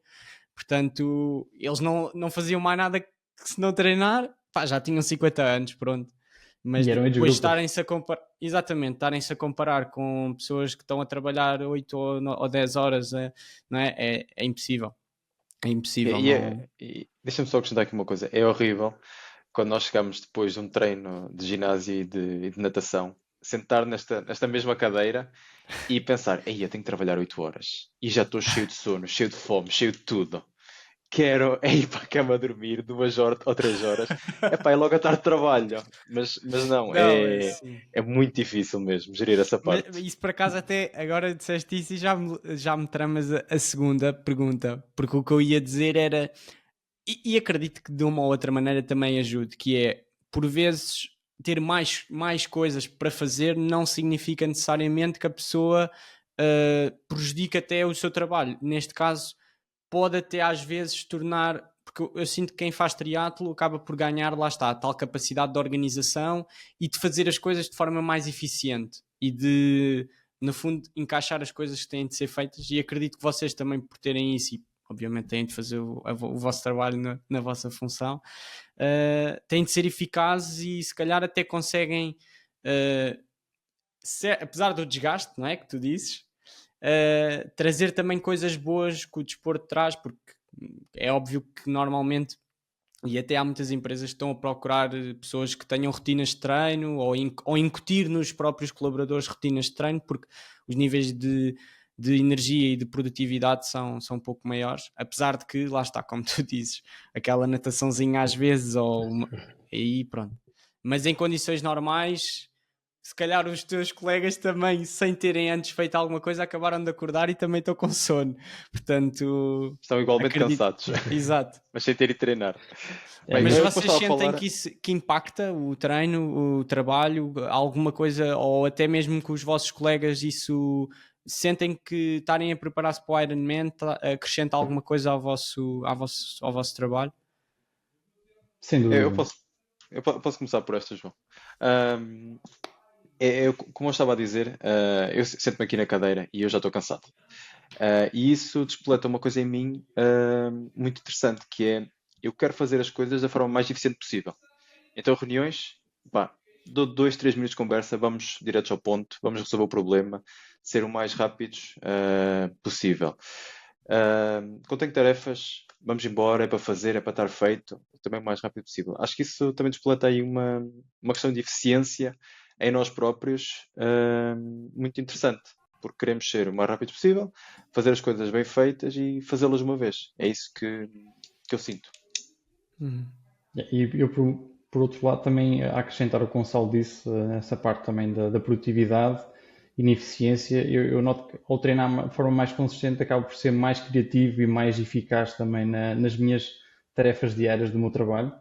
Portanto, eles não faziam mais nada que se não treinar, pá, já tinham 50 anos, pronto. Mas E eram age depois groupers. estarem-se a comparar, exatamente, estarem-se a comparar com pessoas que estão a trabalhar 8 ou 10 horas, não é? É impossível. É impossível, não. E deixa-me só acrescentar aqui uma coisa, é horrível quando nós chegamos depois de um treino de ginásio e de natação, sentar nesta mesma cadeira e pensar, ei, eu tenho que trabalhar 8 horas e já estou cheio de sono, cheio de fome, cheio de tudo. Quero é ir para a cama dormir 2 horas ou 3 horas. Epá, é logo a tarde de trabalho. Mas não, Não, é assim. é muito difícil mesmo gerir essa Mas parte. isso por acaso até agora disseste isso e já me tramas a segunda pergunta, porque o que eu ia dizer era, e acredito que de uma ou outra maneira também ajude, que é, por vezes, ter mais coisas para fazer não significa necessariamente que a pessoa prejudique até o seu trabalho. Neste caso, pode até às vezes tornar, porque eu sinto que quem faz triatlo acaba por ganhar, lá está, a tal capacidade de organização e de fazer as coisas de forma mais eficiente e de, no fundo, encaixar as coisas que têm de ser feitas. E acredito que vocês também, por terem isso, e obviamente têm de fazer o vosso trabalho na vossa função, têm de ser eficazes e se calhar até conseguem, apesar do desgaste, não é, que tu dizes, trazer também coisas boas que o desporto traz, porque é óbvio que normalmente, e até há muitas empresas que estão a procurar pessoas que tenham rotinas de treino ou incutir nos próprios colaboradores rotinas de treino, porque os níveis de energia e de produtividade são um pouco maiores, apesar de que, lá está, como tu dizes, aquela nataçãozinha às vezes, aí pronto. Mas em condições normais, se calhar os teus colegas também, sem terem antes feito alguma coisa, acabaram de acordar e também estão com sono. Portanto, Estão igualmente acredito. cansados, Exato. mas sem ter ido treinar. É Bem, Mas eu isso. depois vocês estava a sentem falar. que impacta o treino, o trabalho, alguma coisa, ou até mesmo com os vossos colegas, isso sentem que estarem a preparar-se para o Ironman acrescenta alguma coisa ao vosso trabalho? Sem Eu dúvida. eu posso, eu posso começar por esta, João. Ahm, como eu estava a dizer, eu sento-me aqui na cadeira e eu já estou cansado. E isso despoleta uma coisa em mim muito interessante, que é eu quero fazer as coisas da forma mais eficiente possível. Então, reuniões, pá, dou 2, 3 minutos de conversa, vamos diretos ao ponto, vamos resolver o problema, ser o mais rápidos possível. Quando tenho tarefas, vamos embora, é para fazer, é para estar feito, também o mais rápido possível. Acho que isso também despleta aí uma questão de eficiência em nós próprios, muito interessante, porque queremos ser o mais rápido possível, fazer as coisas bem feitas e fazê-las uma vez. É isso que eu sinto. Uhum. E eu, por outro lado, também a acrescentar o que o Gonçalo disse, essa parte também da produtividade e na eficiência, eu noto que ao treinar de forma mais consistente acabo por ser mais criativo e mais eficaz também nas minhas tarefas diárias do meu trabalho.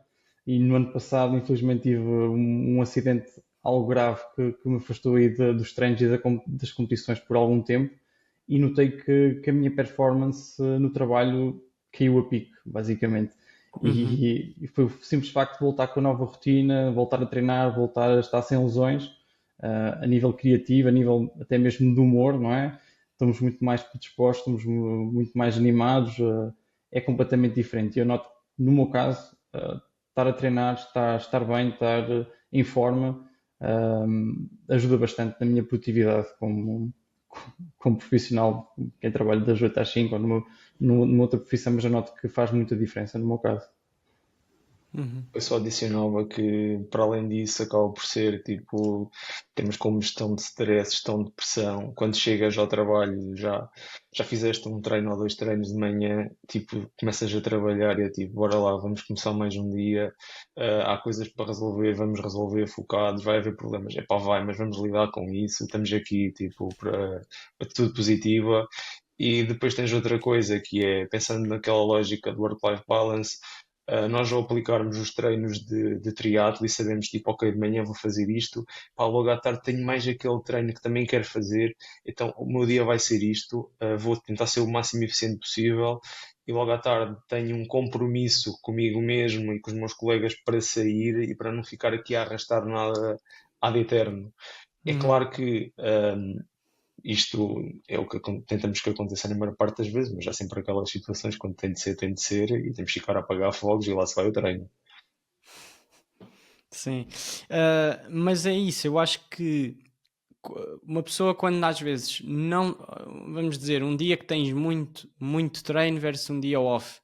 E no ano passado, infelizmente, tive um acidente algo grave que me afastou aí dos treinos e das competições por algum tempo e notei que a minha performance no trabalho caiu a pico, basicamente. Uhum. E foi o simples facto de voltar com a nova rotina, voltar a treinar, voltar a estar sem lesões, a nível criativo, a nível até mesmo de humor, não é? Estamos muito mais predispostos, estamos muito mais animados, é completamente diferente. Eu noto, no meu caso, estar a treinar, estar bem, estar em forma, ajuda bastante na minha produtividade como profissional, quem trabalha das 8 às 5 ou numa outra profissão, mas eu noto que faz muita diferença no meu caso. Uhum. Eu só adicionava que, para além disso, acaba por ser tipo, temos como gestão de stress, gestão de pressão. Quando chegas ao trabalho, já fizeste um treino ou 2 treinos de manhã, tipo, começas a trabalhar e é tipo, bora lá, vamos começar mais um dia. Há coisas para resolver, vamos resolver focados, vai haver problemas, é pá, vai, mas vamos lidar com isso. Estamos aqui, tipo, para tudo positiva. E depois tens outra coisa que é, pensando naquela lógica do work-life balance. Nós ao aplicarmos os treinos de triatlo e sabemos tipo, ok, de manhã vou fazer isto, pá, logo à tarde tenho mais aquele treino que também quero fazer, então o meu dia vai ser isto, vou tentar ser o máximo eficiente possível e logo à tarde tenho um compromisso comigo mesmo e com os meus colegas para sair e para não ficar aqui a arrastar nada ad eterno. É Uhum. claro que isto é o que tentamos que aconteça na maior parte das vezes, mas há sempre aquelas situações quando tem de ser, e temos que ficar a apagar fogos e lá se vai o treino. Sim. Mas é isso, eu acho que uma pessoa quando às vezes não, vamos dizer, um dia que tens muito treino versus um dia off.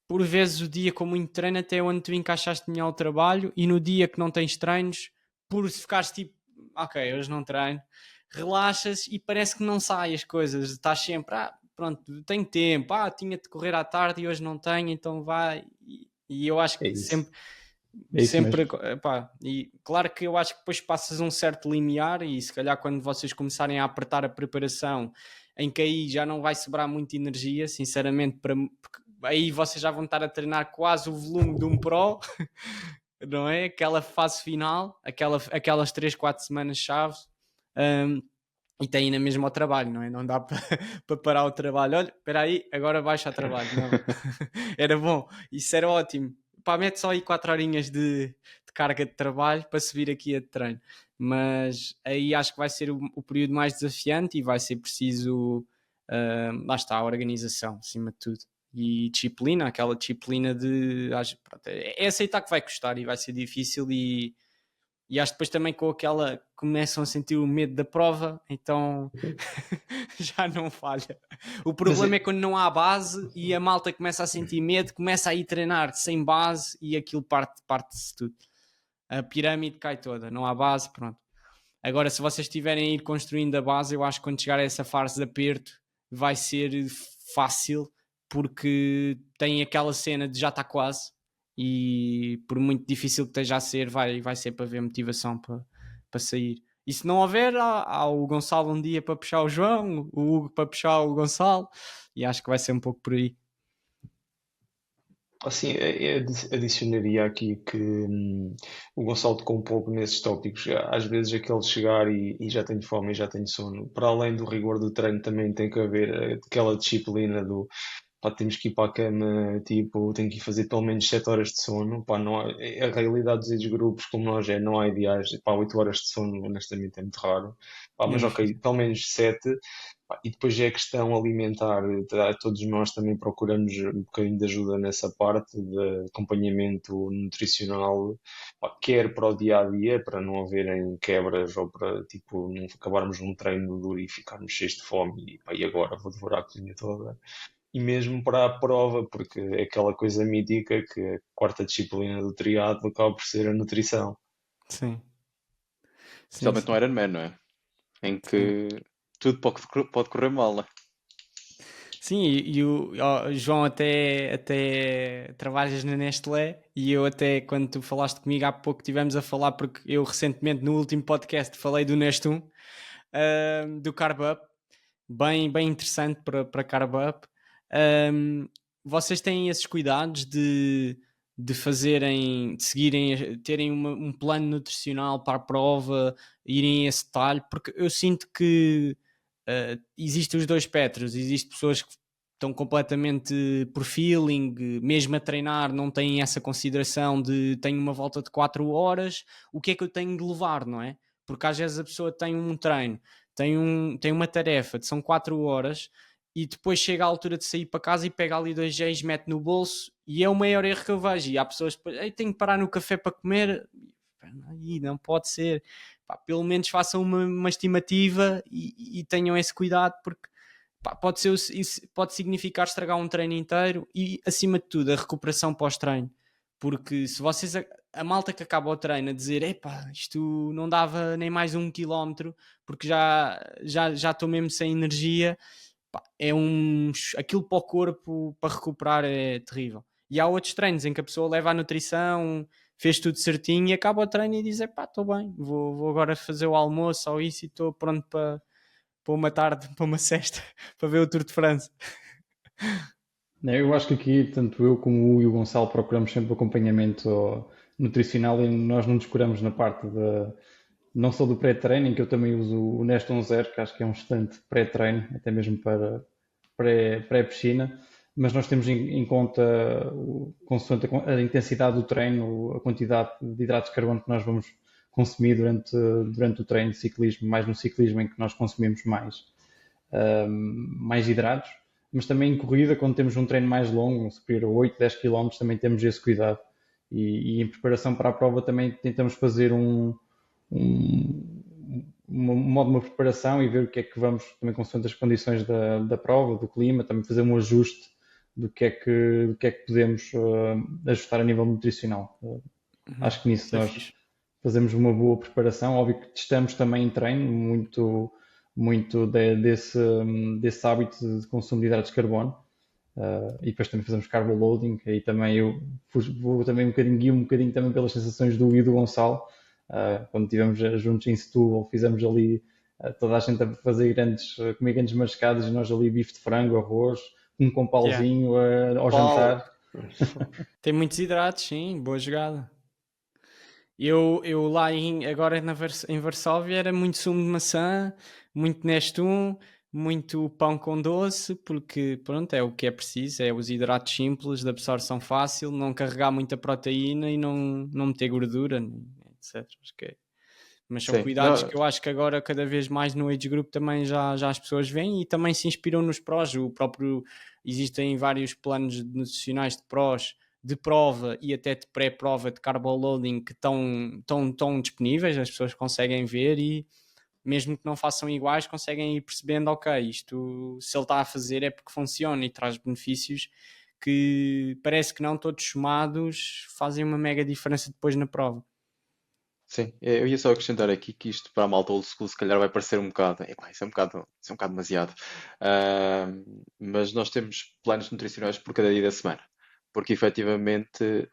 Por vezes o dia com muito treino até é onde tu encaixaste melhor o trabalho e no dia que não tens treinos, por ficares tipo, ok, hoje não treino, relaxas e parece que não sai as coisas, estás sempre, pronto, tenho tempo, tinha de correr à tarde e hoje não tenho, então vai. E eu acho É que isso. É isso mesmo. epá, e claro que eu acho que depois passas um certo limiar e se calhar quando vocês começarem a apertar a preparação em que aí já não vai sobrar muita energia, sinceramente, porque aí vocês já vão estar a treinar quase o volume de um pro, não é? Aquela fase final, aquelas 3 4 semanas-chave, um, e tem na mesma ao trabalho, não é? Não dá para parar o trabalho. Olha, espera aí, agora baixa o trabalho. Não. Era bom, isso era ótimo. Pá, mete só aí 4 horinhas de carga de trabalho para subir aqui a de treino. Mas aí acho que vai ser o período mais desafiante e vai ser preciso, lá está, a organização, acima de tudo. E disciplina, aquela disciplina pronto, é aceitar que vai custar e vai ser difícil e acho que depois também com aquela começam a sentir o medo da prova, então já não falha. O Mas problema é quando não há base e a malta começa a sentir medo, começa a ir treinar sem base e aquilo parte-se tudo. A pirâmide cai toda, não há base, pronto. Agora, se vocês estiverem a ir construindo a base, eu acho que quando chegar a essa fase de aperto vai ser fácil, porque tem aquela cena de já está quase, e por muito difícil que esteja a ser, vai ser para ver motivação para sair. E se não houver, há o Gonçalo um dia para puxar o João, o Hugo para puxar o Gonçalo, e acho que vai ser um pouco por aí. assim, adicionaria aqui que o Gonçalo tocou um pouco nesses tópicos. Às vezes aquele chegar e já tenho fome e já tenho sono. Para além do rigor do treino, também tem que haver aquela disciplina do pá, temos que ir para a cama, tipo, tenho que ir fazer pelo menos 7 horas de sono, pá, não há, a realidade dos grupos como nós é, não há ideais, pá, 8 horas de sono honestamente é muito raro, pá, É mas ok, difícil. pelo menos 7, pá, e depois é a questão alimentar, todos nós também procuramos um bocadinho de ajuda nessa parte de acompanhamento nutricional, pá, quer para o dia a dia, para não haverem quebras ou para, tipo, não acabarmos num treino duro e ficarmos cheios de fome e, pá, e agora vou devorar a cozinha toda e mesmo para a prova, porque é aquela coisa mítica que a quarta disciplina do triatlo acaba por ser a nutrição. Sim, sim, Especialmente no sim. Ironman, não é? Em Sim. que tudo pode correr mal, não é? Sim, e o João até trabalhas na Nestlé e eu até quando tu falaste comigo há pouco estivemos a falar porque eu recentemente no último podcast falei do Nestum, do Carb Up, bem interessante para Carb Up. Ahm, Vocês têm esses cuidados de fazerem, de seguirem, terem um plano nutricional para a prova, irem a esse detalhe, porque eu sinto que existem os dois espectros, existem pessoas que estão completamente por feeling, mesmo a treinar não têm essa consideração de tenho uma volta de 4 horas, o que é que eu tenho de levar, não é? Porque às vezes a pessoa tem um treino, tem uma tarefa, são 4 horas e depois chega à altura de sair para casa e pega ali 2 géis, mete no bolso e é o maior erro que eu vejo. E há pessoas que depois, tenho que parar no café para comer, e não pode ser. Pá, pelo menos façam uma estimativa e tenham esse cuidado, porque pá, isso pode significar estragar um treino inteiro e, acima de tudo, a recuperação pós-treino. Porque se vocês, a malta que acaba o treino a dizer epá, isto não dava nem mais 1 quilómetro porque já estou mesmo sem energia, pá, aquilo para o corpo para recuperar é terrível. E há outros treinos em que a pessoa leva a nutrição, fez tudo certinho e acaba o treino e diz: pá, estou bem, vou agora fazer o almoço ou isso e estou pronto para uma tarde, para uma sexta, para ver o Tour de France. Eu acho que aqui, tanto eu como o e o Gonçalo, procuramos sempre acompanhamento nutricional e nós não descuramos na parte não só do pré-treino, que eu também uso o Neston Zero, que acho que é um excelente pré-treino, até mesmo para pré-piscina, mas nós temos em conta, consoante a intensidade do treino, a quantidade de hidratos de carbono que nós vamos consumir durante o treino de ciclismo, mais no ciclismo em que nós consumimos mais hidratos, mas também em corrida, quando temos um treino mais longo, superior a 8, 10 km, também temos esse cuidado. E em preparação para a prova também tentamos fazer um modo de uma preparação e ver o que é que vamos, também consoante as condições da prova, do clima, também fazer um ajuste do que é que podemos ajustar a nível nutricional. Acho que nisso Isso é nós fixe. fazemos uma boa preparação. Óbvio que testamos também em treino muito desse hábito de consumo de hidratos de carbono. E depois também fazemos carbo loading, aí também eu vou também guio um bocadinho também pelas sensações do e do Gonçalo. Quando estivemos juntos em Setúbal, fizemos ali toda a gente a fazer comer grandes mascadas e nós ali bife de frango, arroz, com Yeah. pauzinho ao Pau. jantar. Tem muitos hidratos, sim, boa jogada. Eu lá agora em Varsóvia era muito sumo de maçã, muito Nestum, muito pão com doce, porque pronto, é o que é preciso, é os hidratos simples, de absorção fácil, não carregar muita proteína e não meter gordura, etc. Acho que mas são Sim, cuidados não, que eu acho que agora cada vez mais no age group também já as pessoas veem e também se inspiram nos prós. O próprio, existem vários planos nutricionais de prós de prova e até de pré-prova de carbo loading que estão disponíveis, as pessoas conseguem ver e mesmo que não façam iguais, conseguem ir percebendo, ok, isto se ele está a fazer é porque funciona e traz benefícios que parece que não todos somados fazem uma mega diferença depois na prova. sim, eu ia só acrescentar aqui que isto para a malta old school se calhar vai parecer um bocado, epá, isso é um bocado demasiado. Mas nós temos planos nutricionais por cada dia da semana, porque efetivamente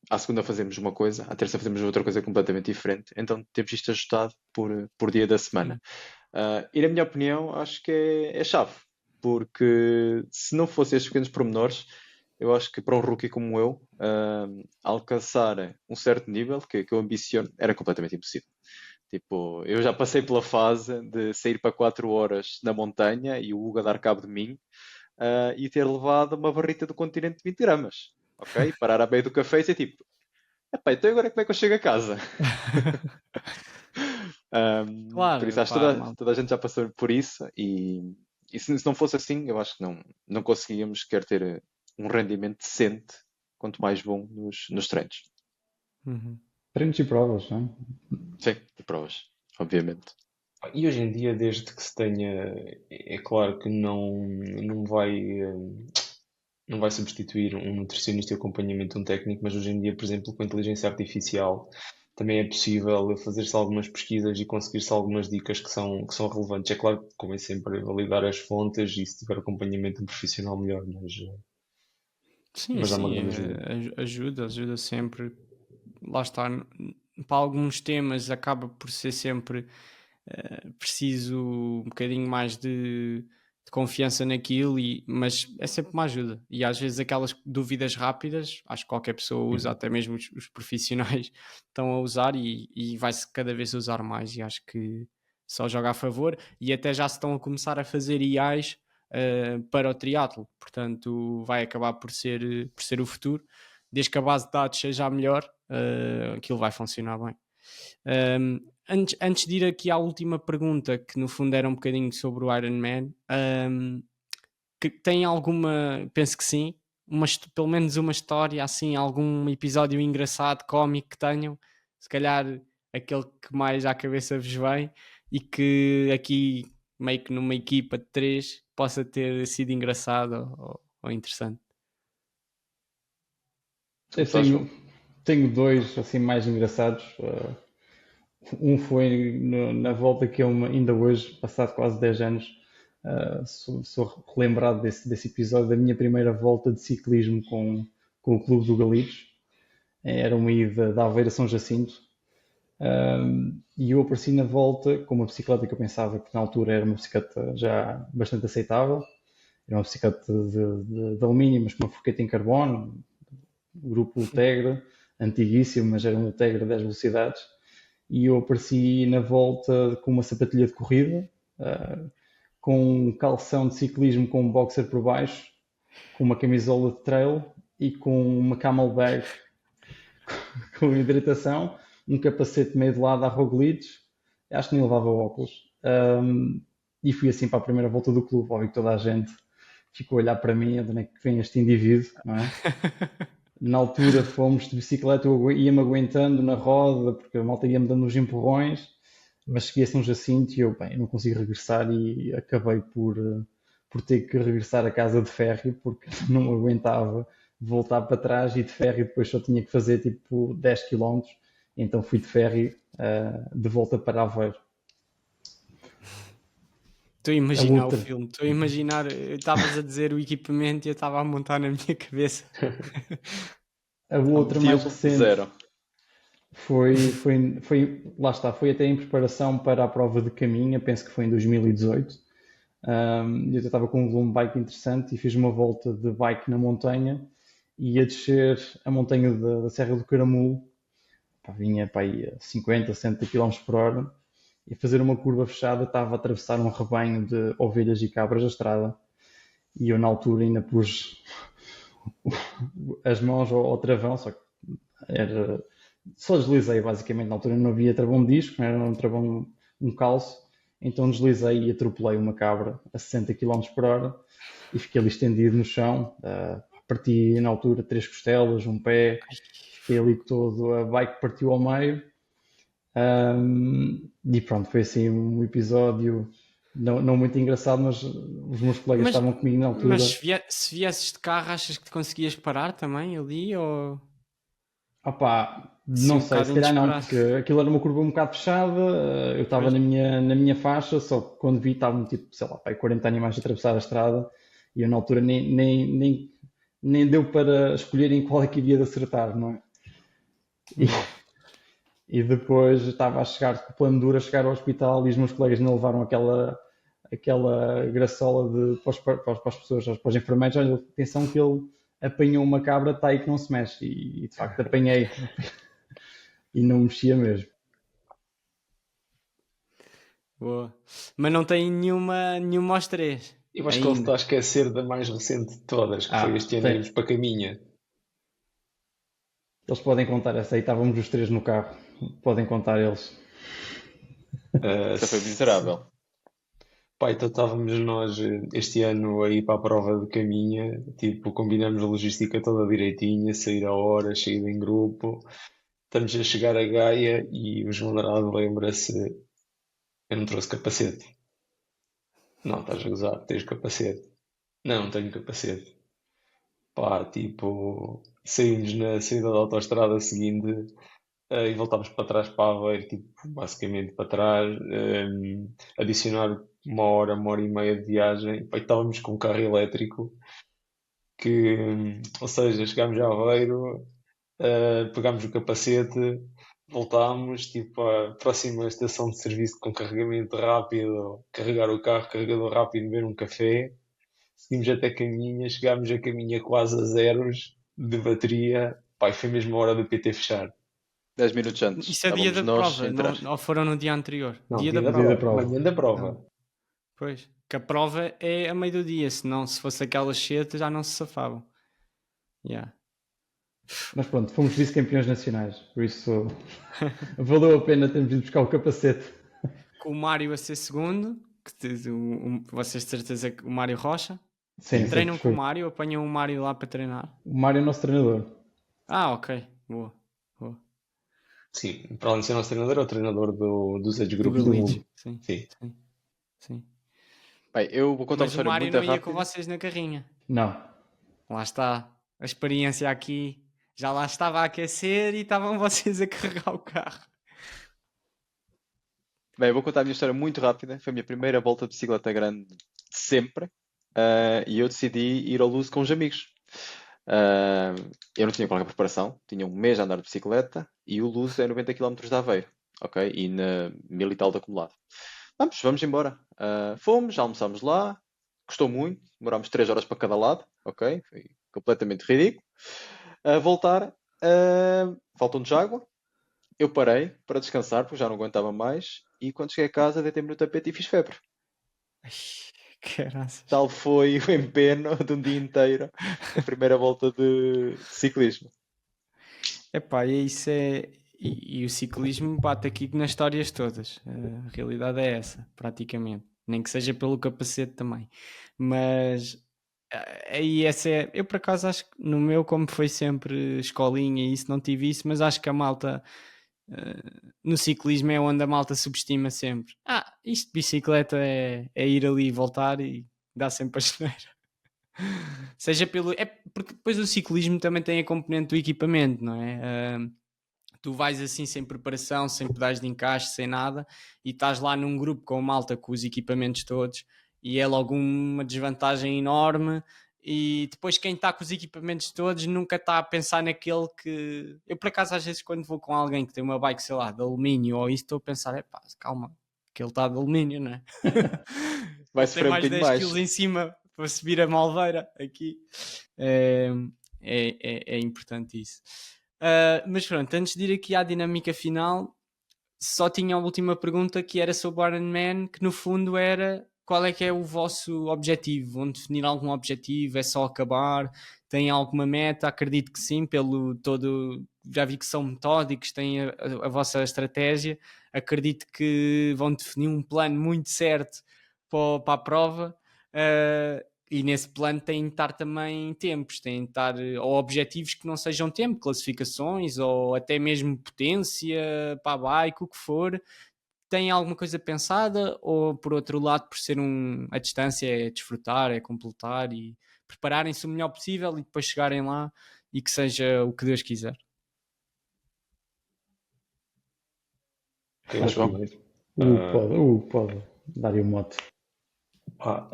à segunda fazemos uma coisa, à terça fazemos outra coisa completamente diferente, então temos isto ajustado por dia da semana. E na minha opinião acho que é chave, porque se não fossem estes pequenos pormenores, eu acho que para um rookie como eu, alcançar um certo nível que eu ambiciono era completamente impossível. Tipo, eu já passei pela fase de sair para 4 horas na montanha e o Hugo a dar cabo de mim. e ter levado uma barrita do Continente de 20 gramas. Ok? Parar à beira do café e ser tipo, epá, então agora como é que eu chego a casa? Por isso Claro, acho que pá, toda a gente já passou por isso e se não fosse assim, eu acho que não conseguíamos sequer ter um rendimento decente, quanto mais bom nos treinos. Uhum. Treinos e provas, não é? Sim, de provas, obviamente. E hoje em dia, desde que se tenha, é claro que não vai, não vai substituir um nutricionista e acompanhamento de um técnico, mas hoje em dia, por exemplo, com a inteligência artificial, também é possível fazer-se algumas pesquisas e conseguir-se algumas dicas que são relevantes. É claro que convém sempre validar as fontes e se tiver acompanhamento de um profissional melhor, Sim, mas dá uma sim, grande ajuda. ajuda sempre. Lá está, para alguns temas acaba por ser sempre preciso um bocadinho mais de confiança naquilo, mas é sempre uma ajuda. E às vezes aquelas dúvidas rápidas, acho que qualquer pessoa usa, até mesmo os profissionais estão a usar e vai-se cada vez usar mais. E acho que só joga a favor. E até já se estão a começar a fazer IAs para o triatlo, portanto vai acabar por ser o futuro. Desde que a base de dados seja a melhor, aquilo vai funcionar bem. Antes de ir aqui à última pergunta, que no fundo era um bocadinho sobre o Iron Man, que tem alguma, penso que sim, pelo menos uma história, assim, algum episódio engraçado, cómico que tenham, se calhar aquele que mais à cabeça vos vem e que aqui, meio que numa equipa de 3, possa ter sido engraçado ou interessante. Eu Começar, João? tenho dois assim mais engraçados. Um foi na volta que eu ainda hoje, passado quase 10 anos, sou relembrado desse episódio da minha primeira volta de ciclismo com o Clube do Galitos. Era uma ida da Aveira a São Jacinto. E eu apareci na volta com uma bicicleta que eu pensava que na altura era uma bicicleta já bastante aceitável. Era uma bicicleta de alumínio, mas com uma forqueta em carbono, grupo Ultegra, antiguíssimo, mas era um Ultegra 10 velocidades. E eu apareci na volta com uma sapatilha de corrida, com um calção de ciclismo com um boxer por baixo, com uma camisola de trail e com uma camelback com hidratação, um capacete meio de lado a Roglic, acho que nem levava óculos. E fui assim para a primeira volta do clube, óbvio que toda a gente ficou a olhar para mim, onde é que vem este indivíduo, não é? Na altura fomos de bicicleta, eu ia-me aguentando na roda, porque a malta ia-me dando uns empurrões, mas cheguei a São Jacinto e eu, bem, não consigo regressar e acabei por ter que regressar a casa de ferry, porque não me aguentava voltar para trás e de ferry depois só tinha que fazer tipo 10 km, então fui de ferry de volta para Aveiro. Estou a A imaginar o outra, filme, estou a imaginar, estavas a dizer o equipamento e eu estava a montar na minha cabeça. a outra mais Motivo recente zero. lá está, foi até em preparação para a prova de caminho, penso que foi em 2018. Eu estava com um volume bike interessante e fiz uma volta de bike na montanha e ia descer a montanha da Serra do Caramulo, vinha para aí a 50, 60 km por hora e a fazer uma curva fechada estava a atravessar um rebanho de ovelhas e cabras da estrada e eu na altura ainda pus as mãos ao travão, só que só deslizei basicamente, na altura não havia travão de disco, era um travão, um calço, então deslizei e atropelei uma cabra a 60 km por hora e fiquei ali estendido no chão, parti na altura 3 costelas, um pé, fiquei ali todo, a bike partiu ao meio, e pronto, foi assim um episódio não muito engraçado, mas os meus colegas Mas, estavam comigo na altura. mas se viesses de carro, achas que te conseguias parar também ali? Ou Opá, assim não um sei, bocado se calhar não, inesperado? porque aquilo era uma curva um bocado fechada, eu estava Pois. na minha faixa, só que quando vi estavam tipo, sei lá, pá, 40 animais a atravessar a estrada e eu na altura nem deu para escolher em qual é que iria de acertar, não é? E depois estava a chegar com o plano duro a chegar ao hospital e os meus colegas não levaram aquela graçola para as pessoas, para os enfermeiros, olha, atenção que ele apanhou uma cabra, está aí que não se mexe, e de facto apanhei e não mexia mesmo. Boa. Mas não tem nenhuma aos 3. Eu acho que ele está a ainda. esquecer da mais recente de todas, que foi este ano Tem. irmos para Caminha. Eles podem contar essa aí, estávamos os três no carro. Podem contar eles. Essa foi miserável. Pá, então estávamos nós este ano a ir para a prova de Caminha, tipo, combinamos a logística toda direitinha, sair a hora, sair em grupo. Estamos a chegar a Gaia e o João Dourado lembra-se, eu não trouxe capacete. Não, estás a gozar, tens capacete. Não, não tenho capacete. Pá, tipo, saímos na saída da autoestrada seguinte, e voltámos para trás para Aveiro, tipo, basicamente para trás, adicionar uma hora e meia de viagem. Pá, e estávamos com um carro elétrico que, ou seja, chegámos a Aveiro, pegámos o capacete, voltámos, tipo, à próxima estação de serviço com carregamento rápido, carregar o carro, carregador rápido, beber um café. Seguimos até Caminha, chegámos a Caminha quase a zeros de bateria. Pai, foi mesmo a hora do PT fechar. 10 minutos antes. Isso é dia Estávamos da nós prova, a entrar. ou foram no dia anterior? Não, Dia dia da da Dia da prova, prova. manhã da prova. Pois, que a prova é a meio do dia, senão se fosse aquelas setas já não se safavam. Yeah. Mas pronto, fomos vice-campeões nacionais. Por isso valeu a pena termos ido buscar o capacete. Com o Mário a ser segundo, vocês de certeza que o Mário Rocha. Sim, Treinam sempre com o foi. Mário, apanham o Mário lá para treinar. O Mário é o nosso treinador. Ah, ok, boa. Sim, para além de ser nosso treinador, é o treinador dos age Do groups do Galício, mundo. sim, Sim. sim. Bem, eu vou contar uma Mas o história Mário muito não ia com rápida. vocês na carrinha. Não. Lá está, a experiência aqui já lá estava a aquecer e estavam vocês a carregar o carro. Bem, eu vou contar a minha história muito rápida. Foi a minha primeira volta de bicicleta grande de sempre. E eu decidi ir ao Luso com os amigos. Eu não tinha qualquer preparação. Tinha um mês a andar de bicicleta e o Luso é 90 km de Aveiro. Ok? E na 1000 e tal de acumulado. Vamos embora. Fomos, almoçámos lá. Custou muito. Demorámos 3 horas para cada lado. Ok? Foi completamente ridículo. A voltar, faltou-nos água. Eu parei para descansar porque já não aguentava mais. E quando cheguei a casa, deitei-me no tapete e fiz febre. Ai, caraças. Tal foi o empenho de um dia inteiro na primeira volta de ciclismo. Epá, e isso é. E o ciclismo bate aqui nas histórias todas. A realidade é essa, praticamente. Nem que seja pelo capacete também. Mas aí essa é. Eu por acaso acho que no meu, como foi sempre escolinha e isso, não tive isso, mas acho que a malta no ciclismo é onde a malta subestima sempre. Isto de bicicleta é ir ali e voltar e dá sempre a geneira. Seja pelo. É porque depois o ciclismo também tem a componente do equipamento, não é? Tu vais assim sem preparação, sem pedais de encaixe, sem nada, e estás lá num grupo com a malta com os equipamentos todos, e é logo uma desvantagem enorme. E depois quem está com os equipamentos todos nunca está a pensar naquele que... Eu por acaso às vezes quando vou com alguém que tem uma bike, sei lá, de alumínio ou isso, estou a pensar, calma, que ele está de alumínio, não é? Vai Tem sofrer um mais bocadinho 10 mais. quilos em cima para subir a Malveira aqui. É importante isso. Mas pronto, antes de ir aqui à dinâmica final, só tinha a última pergunta que era sobre o Ironman, que no fundo era qual é que é o vosso objetivo? Vão definir algum objetivo? É só acabar? Tem alguma meta? Acredito que sim, pelo todo. Já vi que são metódicos, têm a vossa estratégia. Acredito que vão definir um plano muito certo para a prova. E nesse plano têm de estar também tempos, têm de estar ou objetivos que não sejam tempo, classificações ou até mesmo potência para a bike, o que for. Tem alguma coisa pensada ou por outro lado, por ser a distância é desfrutar, é completar e prepararem-se o melhor possível e depois chegarem lá e que seja o que Deus quiser? Ok, João? primeiro. Pode dar-lhe o mote. Pá,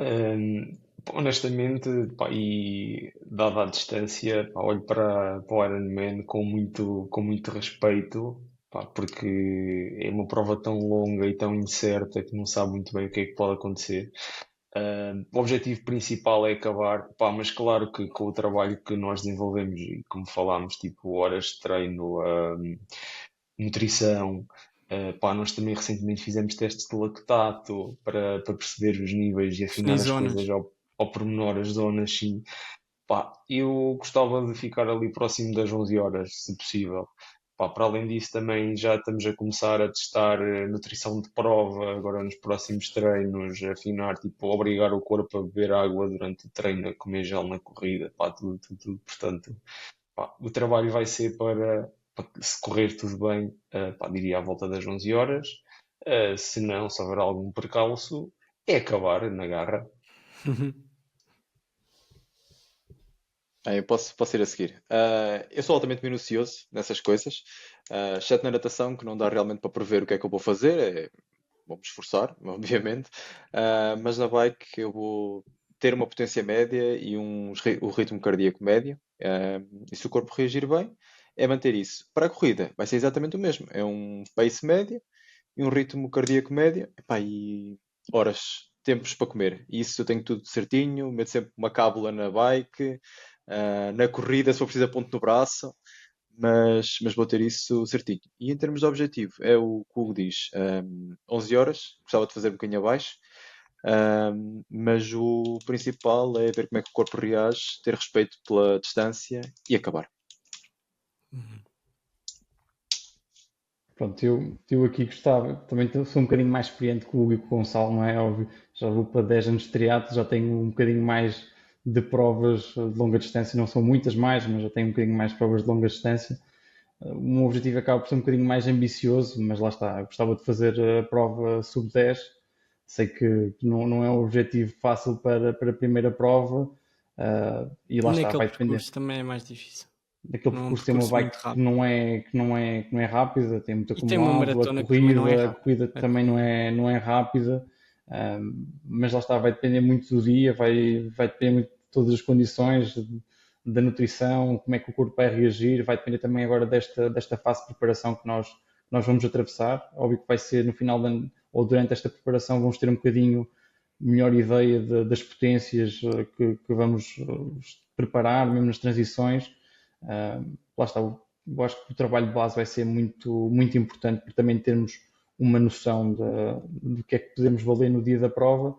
honestamente, pá, e dada a distância, pá, olho para o Ironman com muito respeito, pá, porque é uma prova tão longa e tão incerta que não sabe muito bem o que é que pode acontecer. O objetivo principal é acabar, pá, mas claro que com o trabalho que nós desenvolvemos e como falámos, tipo horas de treino, nutrição, pá, nós também recentemente fizemos testes de lactato para perceber os níveis e afinar Definir as zonas. coisas ao pormenor as zonas, sim. Pá, eu gostava de ficar ali próximo das 11 horas, se possível. Pá, para além disso, também já estamos a começar a testar nutrição de prova, agora nos próximos treinos, afinar, tipo, obrigar o corpo a beber água durante o treino, a comer gel na corrida, pá, tudo, tudo, tudo. Portanto, pá, o trabalho vai ser para se correr tudo bem, pá, diria à volta das 11 horas. Se não, se houver algum percalço, é acabar na garra. Eu posso ir a seguir. Eu sou altamente minucioso nessas coisas, exceto na natação, que não dá realmente para prever o que é que eu vou fazer. Vou-me esforçar, obviamente, mas na bike eu vou ter uma potência média e o ritmo cardíaco médio. E se o corpo reagir bem, é manter isso. Para a corrida, vai ser exatamente o mesmo. É um pace médio e um ritmo cardíaco médio. Epá, e horas, tempos para comer. E isso eu tenho tudo certinho, meto sempre uma cábula na bike, na corrida, se for preciso, ponto no braço, mas vou ter isso certinho. E em termos de objetivo, é o que o Hugo diz: 11 horas, gostava de fazer um bocadinho abaixo, mas o principal é ver como é que o corpo reage, ter respeito pela distância e acabar. Pronto, eu aqui gostava, também sou um bocadinho mais experiente que o Hugo e que o Gonçalo, não é óbvio, já vou para 10 anos de triatlo, já tenho um bocadinho mais de provas de longa distância, não são muitas mais, mas já tenho um bocadinho mais de provas de longa distância. O meu objetivo acaba por ser um bocadinho mais ambicioso, mas lá está, eu gostava de fazer a prova sub-10, sei que não é um objetivo fácil para a primeira prova, e lá está, Naquele vai depender percurso também é mais difícil. daquele Não é um percurso. Tem uma percurso bike muito que rápido. não é rápida, tem muito E tem uma acumulado, maratona que também não é a rápida. corrida A também corrida. não é rápida, mas lá está, vai depender muito do dia, vai depender muito de todas as condições, da nutrição, como é que o corpo vai reagir, vai depender também agora desta fase de preparação que nós vamos atravessar. Óbvio que vai ser no final de ano, ou durante esta preparação, vamos ter um bocadinho melhor ideia das potências que vamos preparar, mesmo nas transições. Lá está, eu acho que o trabalho de base vai ser muito, muito importante para também termos uma noção do que é que podemos valer no dia da prova,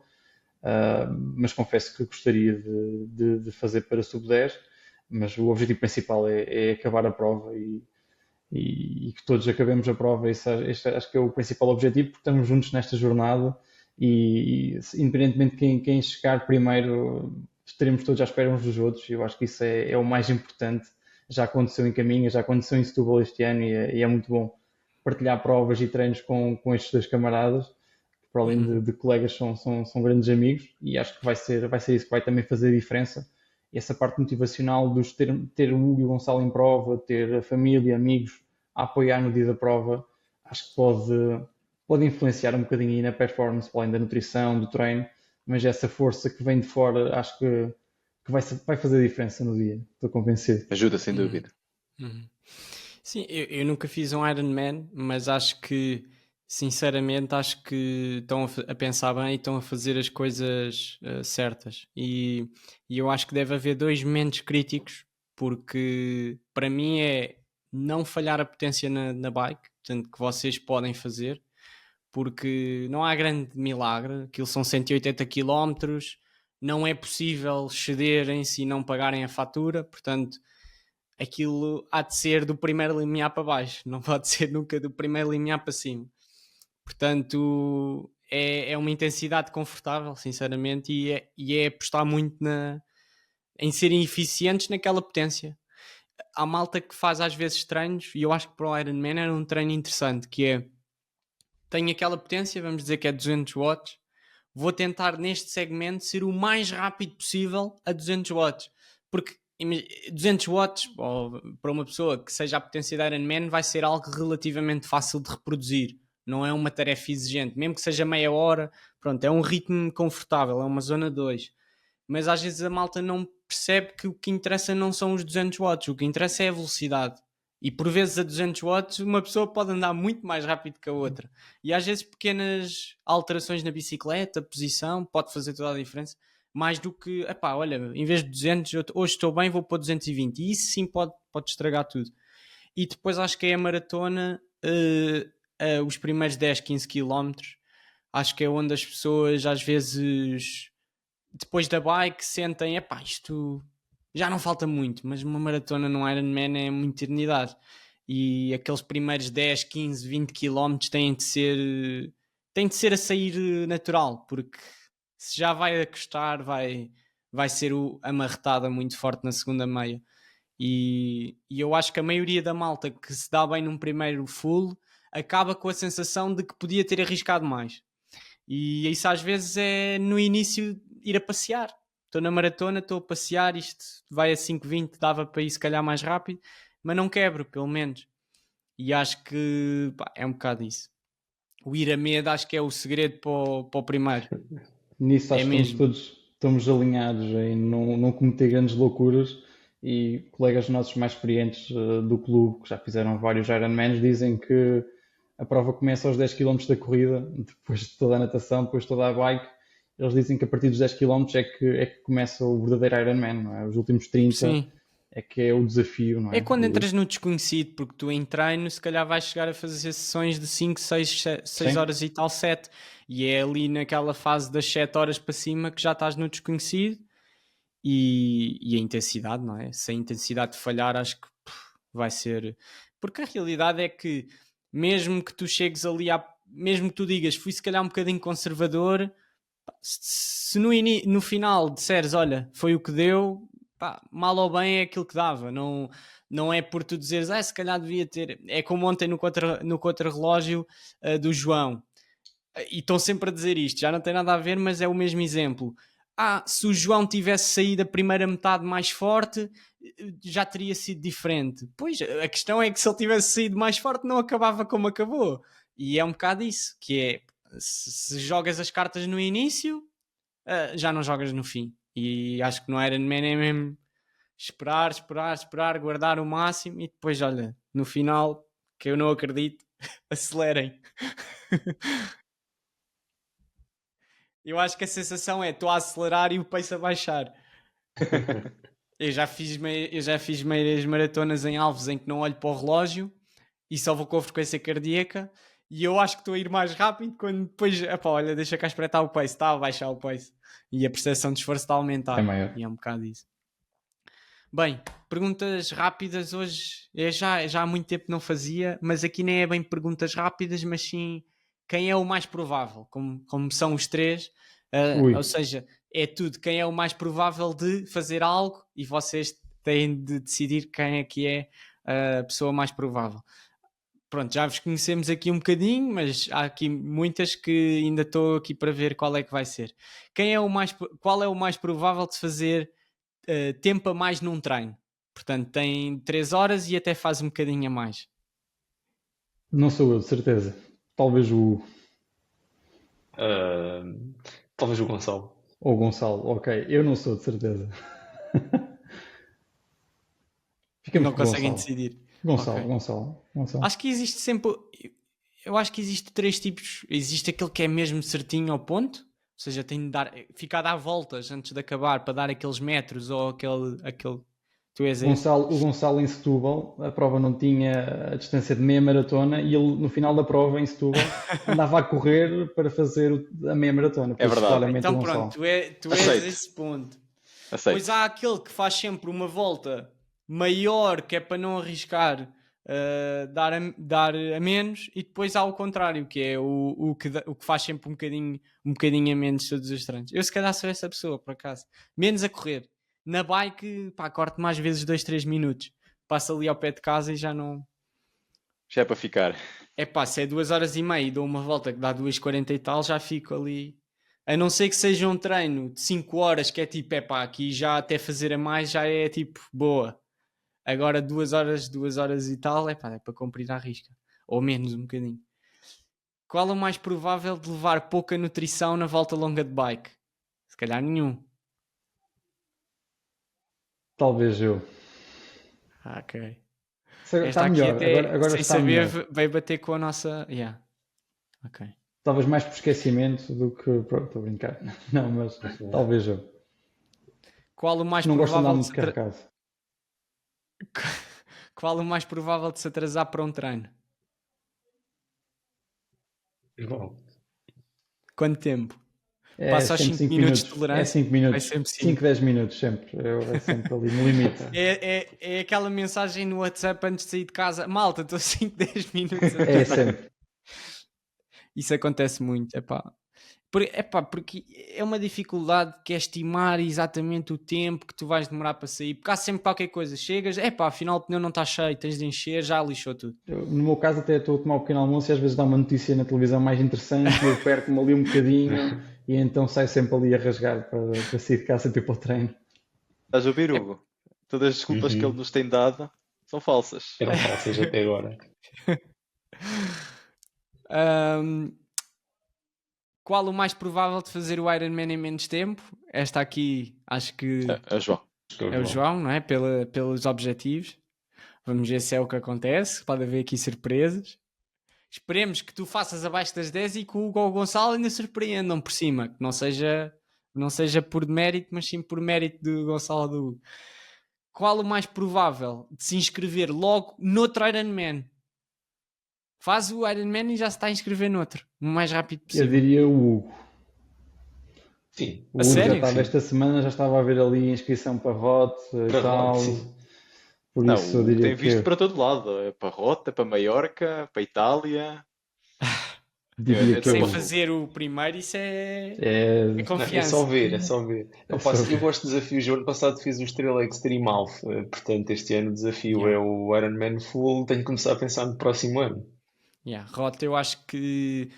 mas confesso que gostaria de fazer para sub-10, mas o objetivo principal é acabar a prova e que todos acabemos a prova. Este acho que é o principal objetivo, porque estamos juntos nesta jornada e independentemente de quem chegar primeiro, estaremos todos à espera uns dos outros. Eu acho que isso é o mais importante. Já aconteceu em Caminha, já aconteceu em Setúbal este ano e é muito bom partilhar provas e treinos com estes dois camaradas, que para além de colegas são grandes amigos, e acho que vai ser isso que vai também fazer a diferença. E essa parte motivacional dos ter o Hugo e o Gonçalo em prova, ter a família, amigos a apoiar no dia da prova, acho que pode influenciar um bocadinho aí na performance, para além da nutrição, do treino, mas essa força que vem de fora, acho que vai fazer a diferença no dia, estou convencido. Ajuda, sem Uhum. dúvida. Uhum. Sim, eu nunca fiz um Ironman, mas acho que, sinceramente, acho que estão a pensar bem e estão a fazer as coisas certas. E eu acho que deve haver dois momentos críticos, porque para mim é não falhar a potência na bike, portanto, que vocês podem fazer, porque não há grande milagre, aquilo são 180 quilómetros, não é possível cederem-se e não pagarem a fatura, portanto aquilo há de ser do primeiro limiar para baixo, não pode ser nunca do primeiro limiar para cima. Portanto, é uma intensidade confortável, sinceramente, e é apostar muito em serem eficientes naquela potência. Há malta que faz às vezes treinos, e eu acho que para o Ironman era um treino interessante, que é, tenho aquela potência, vamos dizer que é 200 watts, vou tentar neste segmento ser o mais rápido possível a 200 watts, porque 200 watts para uma pessoa que seja a potência da Ironman vai ser algo relativamente fácil de reproduzir, não é uma tarefa exigente, mesmo que seja meia hora, pronto, é um ritmo confortável, é uma zona 2, mas às vezes a malta não percebe que o que interessa não são os 200 watts, o que interessa é a velocidade. E por vezes a 200 watts uma pessoa pode andar muito mais rápido que a outra. E às vezes pequenas alterações na bicicleta, posição, pode fazer toda a diferença. Mais do que, epá, olha, em vez de 200, hoje estou bem, vou para 220. E isso sim pode estragar tudo. E depois acho que é a maratona, os primeiros 10, 15 quilómetros, acho que é onde as pessoas às vezes depois da bike sentem, epá, isto já não falta muito, mas uma maratona no Ironman é uma eternidade. E aqueles primeiros 10, 15, 20 quilómetros têm de ser a sair natural, porque se já vai a custar, vai ser a marretada muito forte na segunda meia. E eu acho que a maioria da malta que se dá bem num primeiro full acaba com a sensação de que podia ter arriscado mais. E isso às vezes é no início ir a passear. Estou na maratona, estou a passear, isto vai a 5,20, dava para ir se calhar mais rápido, mas não quebro, pelo menos. E acho que pá, é um bocado isso. O ir a medo acho que é o segredo para o primeiro. Nisso É acho que mesmo. estamos alinhados em não cometer grandes loucuras e colegas nossos mais experientes do clube, que já fizeram vários Ironmans, dizem que a prova começa aos 10 km da corrida, depois de toda a natação, depois de toda a bike. Eles dizem que a partir dos 10 km é que começa o verdadeiro Ironman, não é? Os últimos 30 Sim. é que é o desafio, não É é? quando entras no desconhecido, porque tu em treino se calhar vais chegar a fazer sessões de 5, 6 Sim, horas e tal, 7. E é ali naquela fase das 7 horas para cima que já estás no desconhecido e a intensidade, não é? Se a intensidade falhar, acho que vai ser. Porque a realidade é que, mesmo que tu chegues ali, mesmo que tu digas fui se calhar um bocadinho conservador, se no final disseres olha, foi o que deu, pá, mal ou bem é aquilo que dava. Não é por tu dizeres se calhar devia ter. É como ontem no contra-relógio do João. E estão sempre a dizer isto, já não tem nada a ver, mas é o mesmo exemplo. Se o João tivesse saído a primeira metade mais forte, já teria sido diferente. Pois, a questão é que se ele tivesse saído mais forte, não acabava como acabou. E é um bocado isso, que é, se jogas as cartas no início, já não jogas no fim. E acho que no Ironman é mesmo esperar, guardar o máximo e depois, olha, no final, que eu não acredito, acelerem. Eu acho que a sensação é estou a acelerar e o pace a baixar. Eu já fiz meias maratonas em Alves em que não olho para o relógio e só vou com a frequência cardíaca e eu acho que estou a ir mais rápido quando depois, epá, olha, deixa cá espreitar o pace, está a baixar o pace e a percepção de esforço está a é aumentar maior. e é um bocado isso. Bem, perguntas rápidas hoje, já há muito tempo não fazia, mas aqui nem é bem perguntas rápidas, mas sim quem é o mais provável, como são os três, Ui, ou seja, é tudo quem é o mais provável de fazer algo e vocês têm de decidir quem é que é a pessoa mais provável. Pronto, já vos conhecemos aqui um bocadinho, mas há aqui muitas que ainda estou aqui para ver qual é que vai ser. Qual é o mais provável de fazer tempo a mais num treino? Portanto, tem 3 horas e até faz um bocadinho a mais. não sou eu, de certeza. Talvez o Ah, talvez o Gonçalo. ou o Gonçalo. Ok, eu não sou, de certeza. Ficamos Não com o conseguem Gonçalo. decidir. Gonçalo, Ok. Gonçalo, Gonçalo. Acho que existe sempre. Eu acho que existe três tipos. Existe aquele que é mesmo certinho ao ponto, ou seja, tem de ficar a dar voltas antes de acabar para dar aqueles metros ou aquele. Tu és esse? O Gonçalo em Setúbal, a prova não tinha a distância de meia maratona e ele no final da prova em Setúbal andava a correr para fazer a meia maratona. Por É isso, verdade. claramente o Então pronto, Gonçalo. tu és Aceito. esse ponto. Pois Aceito. há aquele que faz sempre uma volta maior, que é para não arriscar dar a menos, e depois há o contrário, que é o que faz sempre um bocadinho a menos todos os treinos. Eu se calhar sou essa pessoa, por acaso. Menos a correr. Na bike, pá, corto mais vezes 2, 3 minutos. Passo ali ao pé de casa e já não... Já é para ficar. É pá, se é 2 horas e meia e dou uma volta que dá 2h40 e tal, já fico ali. A não ser que seja um treino de 5 horas, que é tipo, é pá, aqui já até fazer a mais já é tipo, boa. Agora 2 horas e tal, é pá, é para cumprir à risca. Ou menos um bocadinho. Qual é o mais provável de levar pouca nutrição na volta longa de bike? Se calhar nenhum. Talvez eu. Ok. Está Esta aqui melhor, até, agora sem está saber, melhor. veio bater com a nossa... Yeah. Ok. Talvez mais por esquecimento do que. Pronto, estou a brincar. Não, mas talvez eu. Qual o mais Não gosto de andar provável de muito se carregado. Qual o mais provável de se atrasar para um treino? Igual. Quanto tempo? É Passa aos sempre 5 5 minutos de minutos. É tolerância. 5 Vai minutos. sempre 5. 5, 10 minutos, sempre. É sempre ali no limite. É aquela mensagem no WhatsApp antes de sair de casa. Malta, estou 5, 10 minutos a É tardar. sempre. Isso acontece muito, porque é uma dificuldade que é estimar exatamente o tempo que tu vais demorar para sair, porque há sempre qualquer coisa, chegas, afinal o pneu não está cheio, tens de encher, já lixou tudo. No meu caso, até estou a tomar um pequeno almoço e às vezes dá uma notícia na televisão mais interessante e eu perco-me ali um bocadinho e então saio sempre ali a rasgar para sair de casa e ir para o treino. Estás a ouvir, Hugo? Todas as desculpas que ele Uhum. nos tem dado são falsas. Eram falsas até agora. Ahm, Qual o mais provável de fazer o Ironman em menos tempo? Esta aqui, acho que João. Acho que é o é o João. João, não é? Pelos objetivos. Vamos ver se é o que acontece. Pode haver aqui surpresas. Esperemos que tu faças abaixo das 10 e que o Hugo ou o Gonçalo ainda surpreendam por cima. Que não seja por mérito, mas sim por mérito do Gonçalo ou do Hugo. Qual o mais provável de se inscrever logo noutro Ironman? Faz o Ironman e já se está a inscrever noutro. O mais rápido Eu possível. diria o Hugo. Sim. O A Hugo já sério? estava Sim. esta semana, já estava a ver ali a inscrição para ROT e Para tal. Rod, sim. Por Não, isso eu o Hugo diria tem visto que para todo lado. É para Rota, para Maiorca, para Itália. diria que é o Sem Hugo. fazer o primeiro, isso é É, Não, é só confiança. ver, é só ver. é Opa, só eu gosto de desafios. O ano passado fiz o Estrela Extreme Alpha, portanto, este ano o desafio é Yeah. o Ironman Full. Tenho que começar a pensar no próximo ano. Yeah. Rota, eu acho que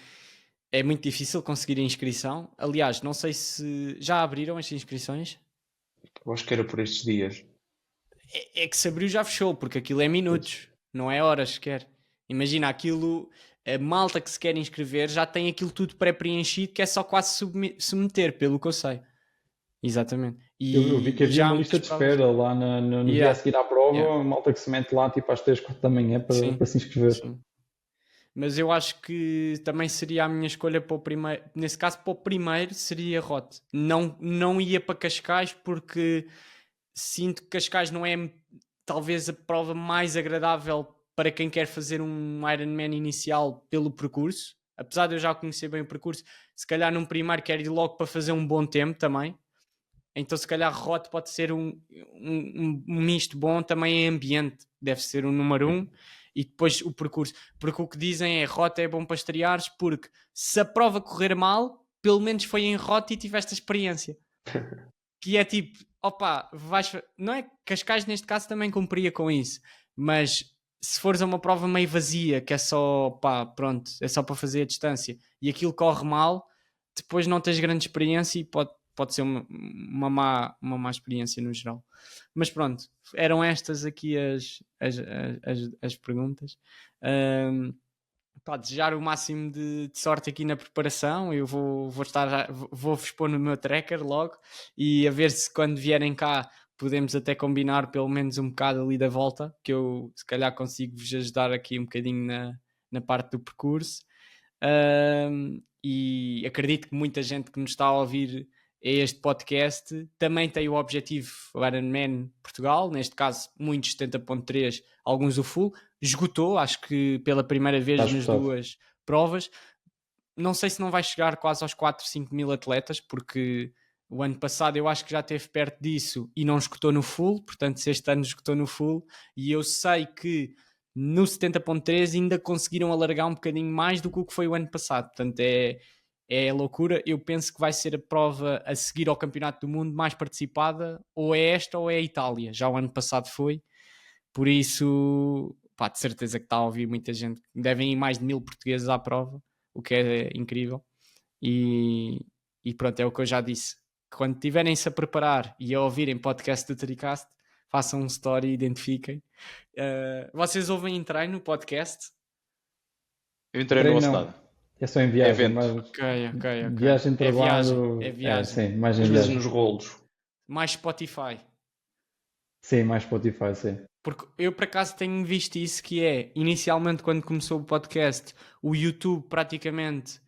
é muito difícil conseguir a inscrição. Aliás, não sei se já abriram as inscrições. Eu acho que era por estes dias. É que se abriu já fechou, porque aquilo é minutos, não é horas sequer. Imagina aquilo, a malta que se quer inscrever já tem aquilo tudo pré-preenchido que é só quase submeter, pelo que eu sei. Exatamente. eu vi que E havia já há uma lista de muitas provas. espera lá no dia a Yeah, seguir à prova, yeah. a malta que se mete lá tipo às 3, 4 da manhã Sim, para se inscrever. sim. Mas eu acho que também seria a minha escolha para o primeiro. Nesse caso, para o primeiro seria Rote. Não ia para Cascais porque sinto que Cascais não é talvez a prova mais agradável para quem quer fazer um Ironman inicial pelo percurso. Apesar de eu já conhecer bem o percurso, se calhar num primeiro quero ir logo para fazer um bom tempo também. Então se calhar Rote pode ser um misto bom também em ambiente. Deve ser o número 1. E depois o percurso. Porque o que dizem é Rota é bom para estreares porque se a prova correr mal, pelo menos foi em Rota e tiveste a experiência. Que é tipo, opa, não é que Cascais neste caso também cumpria com isso, mas se fores a uma prova meio vazia, que é só, pá, pronto, é só para fazer a distância e aquilo corre mal, depois não tens grande experiência e pode ser uma má experiência no geral. Mas pronto, eram estas aqui as perguntas. Pá, desejar o máximo de sorte aqui na preparação. Eu vou-vos pôr no meu tracker logo e a ver se quando vierem cá podemos até combinar pelo menos um bocado ali da volta, que eu se calhar consigo vos ajudar aqui um bocadinho na parte do percurso. E acredito que muita gente que nos está a ouvir este podcast também tem o objetivo Ironman Portugal, neste caso muitos 70.3, alguns o full, esgotou, acho que pela primeira vez Está nas esgotado. duas provas. Não sei se não vai chegar quase aos 4, 5 mil atletas, porque o ano passado eu acho que já esteve perto disso e não esgotou no full, portanto se este ano esgotou no full, e eu sei que no 70.3 ainda conseguiram alargar um bocadinho mais do que o que foi o ano passado, portanto é loucura. Eu penso que vai ser a prova a seguir ao Campeonato do Mundo mais participada, ou é esta ou é a Itália, já o ano passado foi, por isso, pá, de certeza que está a ouvir muita gente, devem ir mais de 1000 portugueses à prova, o que é incrível, e pronto, é o que eu já disse, quando estiverem-se a preparar e a ouvirem podcast do Tricast, façam um story e identifiquem. Vocês ouvem em treino o podcast? Eu entrei no Treino nosso não, nada. é só em viagem, evento. mas Ok. viagem, É trabalho, viagem. sim, mais em Às vezes viagem. nos rolos. Mais Spotify. Sim, mais Spotify, sim. Porque eu por acaso tenho visto isso, que é, inicialmente quando começou o podcast, o YouTube praticamente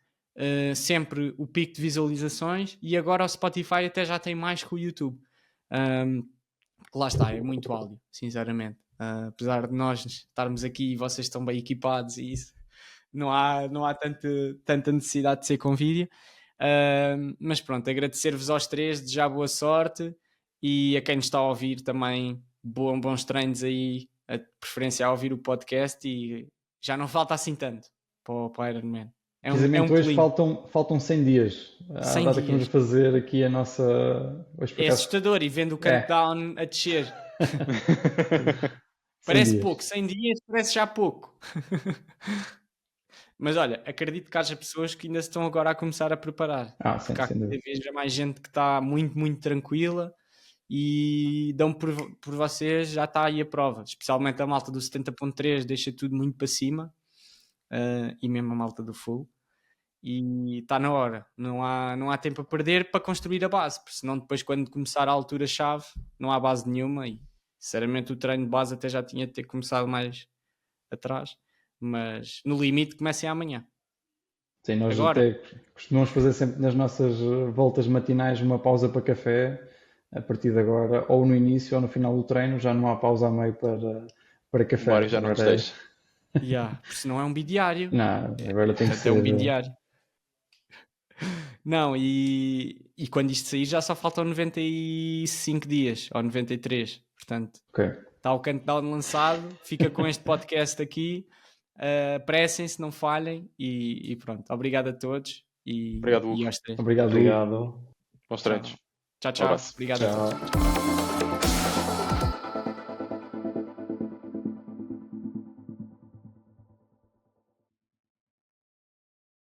sempre o pico de visualizações, e agora o Spotify até já tem mais que o YouTube. Lá está, é muito áudio, sinceramente. Apesar de nós estarmos aqui e vocês estão bem equipados e isso, não há tanta necessidade de ser com vídeo. Mas pronto, agradecer-vos aos três, desejar boa sorte e a quem nos está a ouvir também bons treinos aí, a preferência a ouvir o podcast e já não falta assim tanto para o Ironman. É um Precisamente hoje pelinho. faltam 100 dias. À 100 data que vamos dias. fazer aqui a nossa. Hoje, por É acaso, assustador e vendo o countdown a descer. 100 Parece dias. pouco, 100 dias parece já pouco. Mas olha, acredito que haja pessoas que ainda se estão agora a começar a preparar. Sim, Porque há sem cada dúvida. vez mais gente que está muito, muito tranquila e dão por vocês, já está aí a prova. Especialmente a malta do 70.3 deixa tudo muito para cima, e mesmo a malta do full. E está na hora, não há tempo a perder para construir a base, porque senão depois quando começar a altura-chave não há base nenhuma e sinceramente o treino de base até já tinha de ter começado mais atrás, mas no limite comecem amanhã. Sim, nós Agora, até costumamos fazer sempre nas nossas voltas matinais uma pausa para café, a partir de agora, ou no início ou no final do treino, já não há pausa a meio para O café. Mário já não nos Agora deixa. porque senão é um bidiário. Não, agora tem que Portanto, é um ser. bidiário. Não, e quando isto sair já só faltam 95 dias, ou 93, portanto, Ok. está o countdown lançado, fica com este podcast aqui, pressem-se, não falhem, e pronto, obrigado a todos, Obrigado, Hugo. e aos três. Obrigado. Obrigado. Bons treinos. Tchau, Um tchau, abraço. obrigado a todos. Tchau.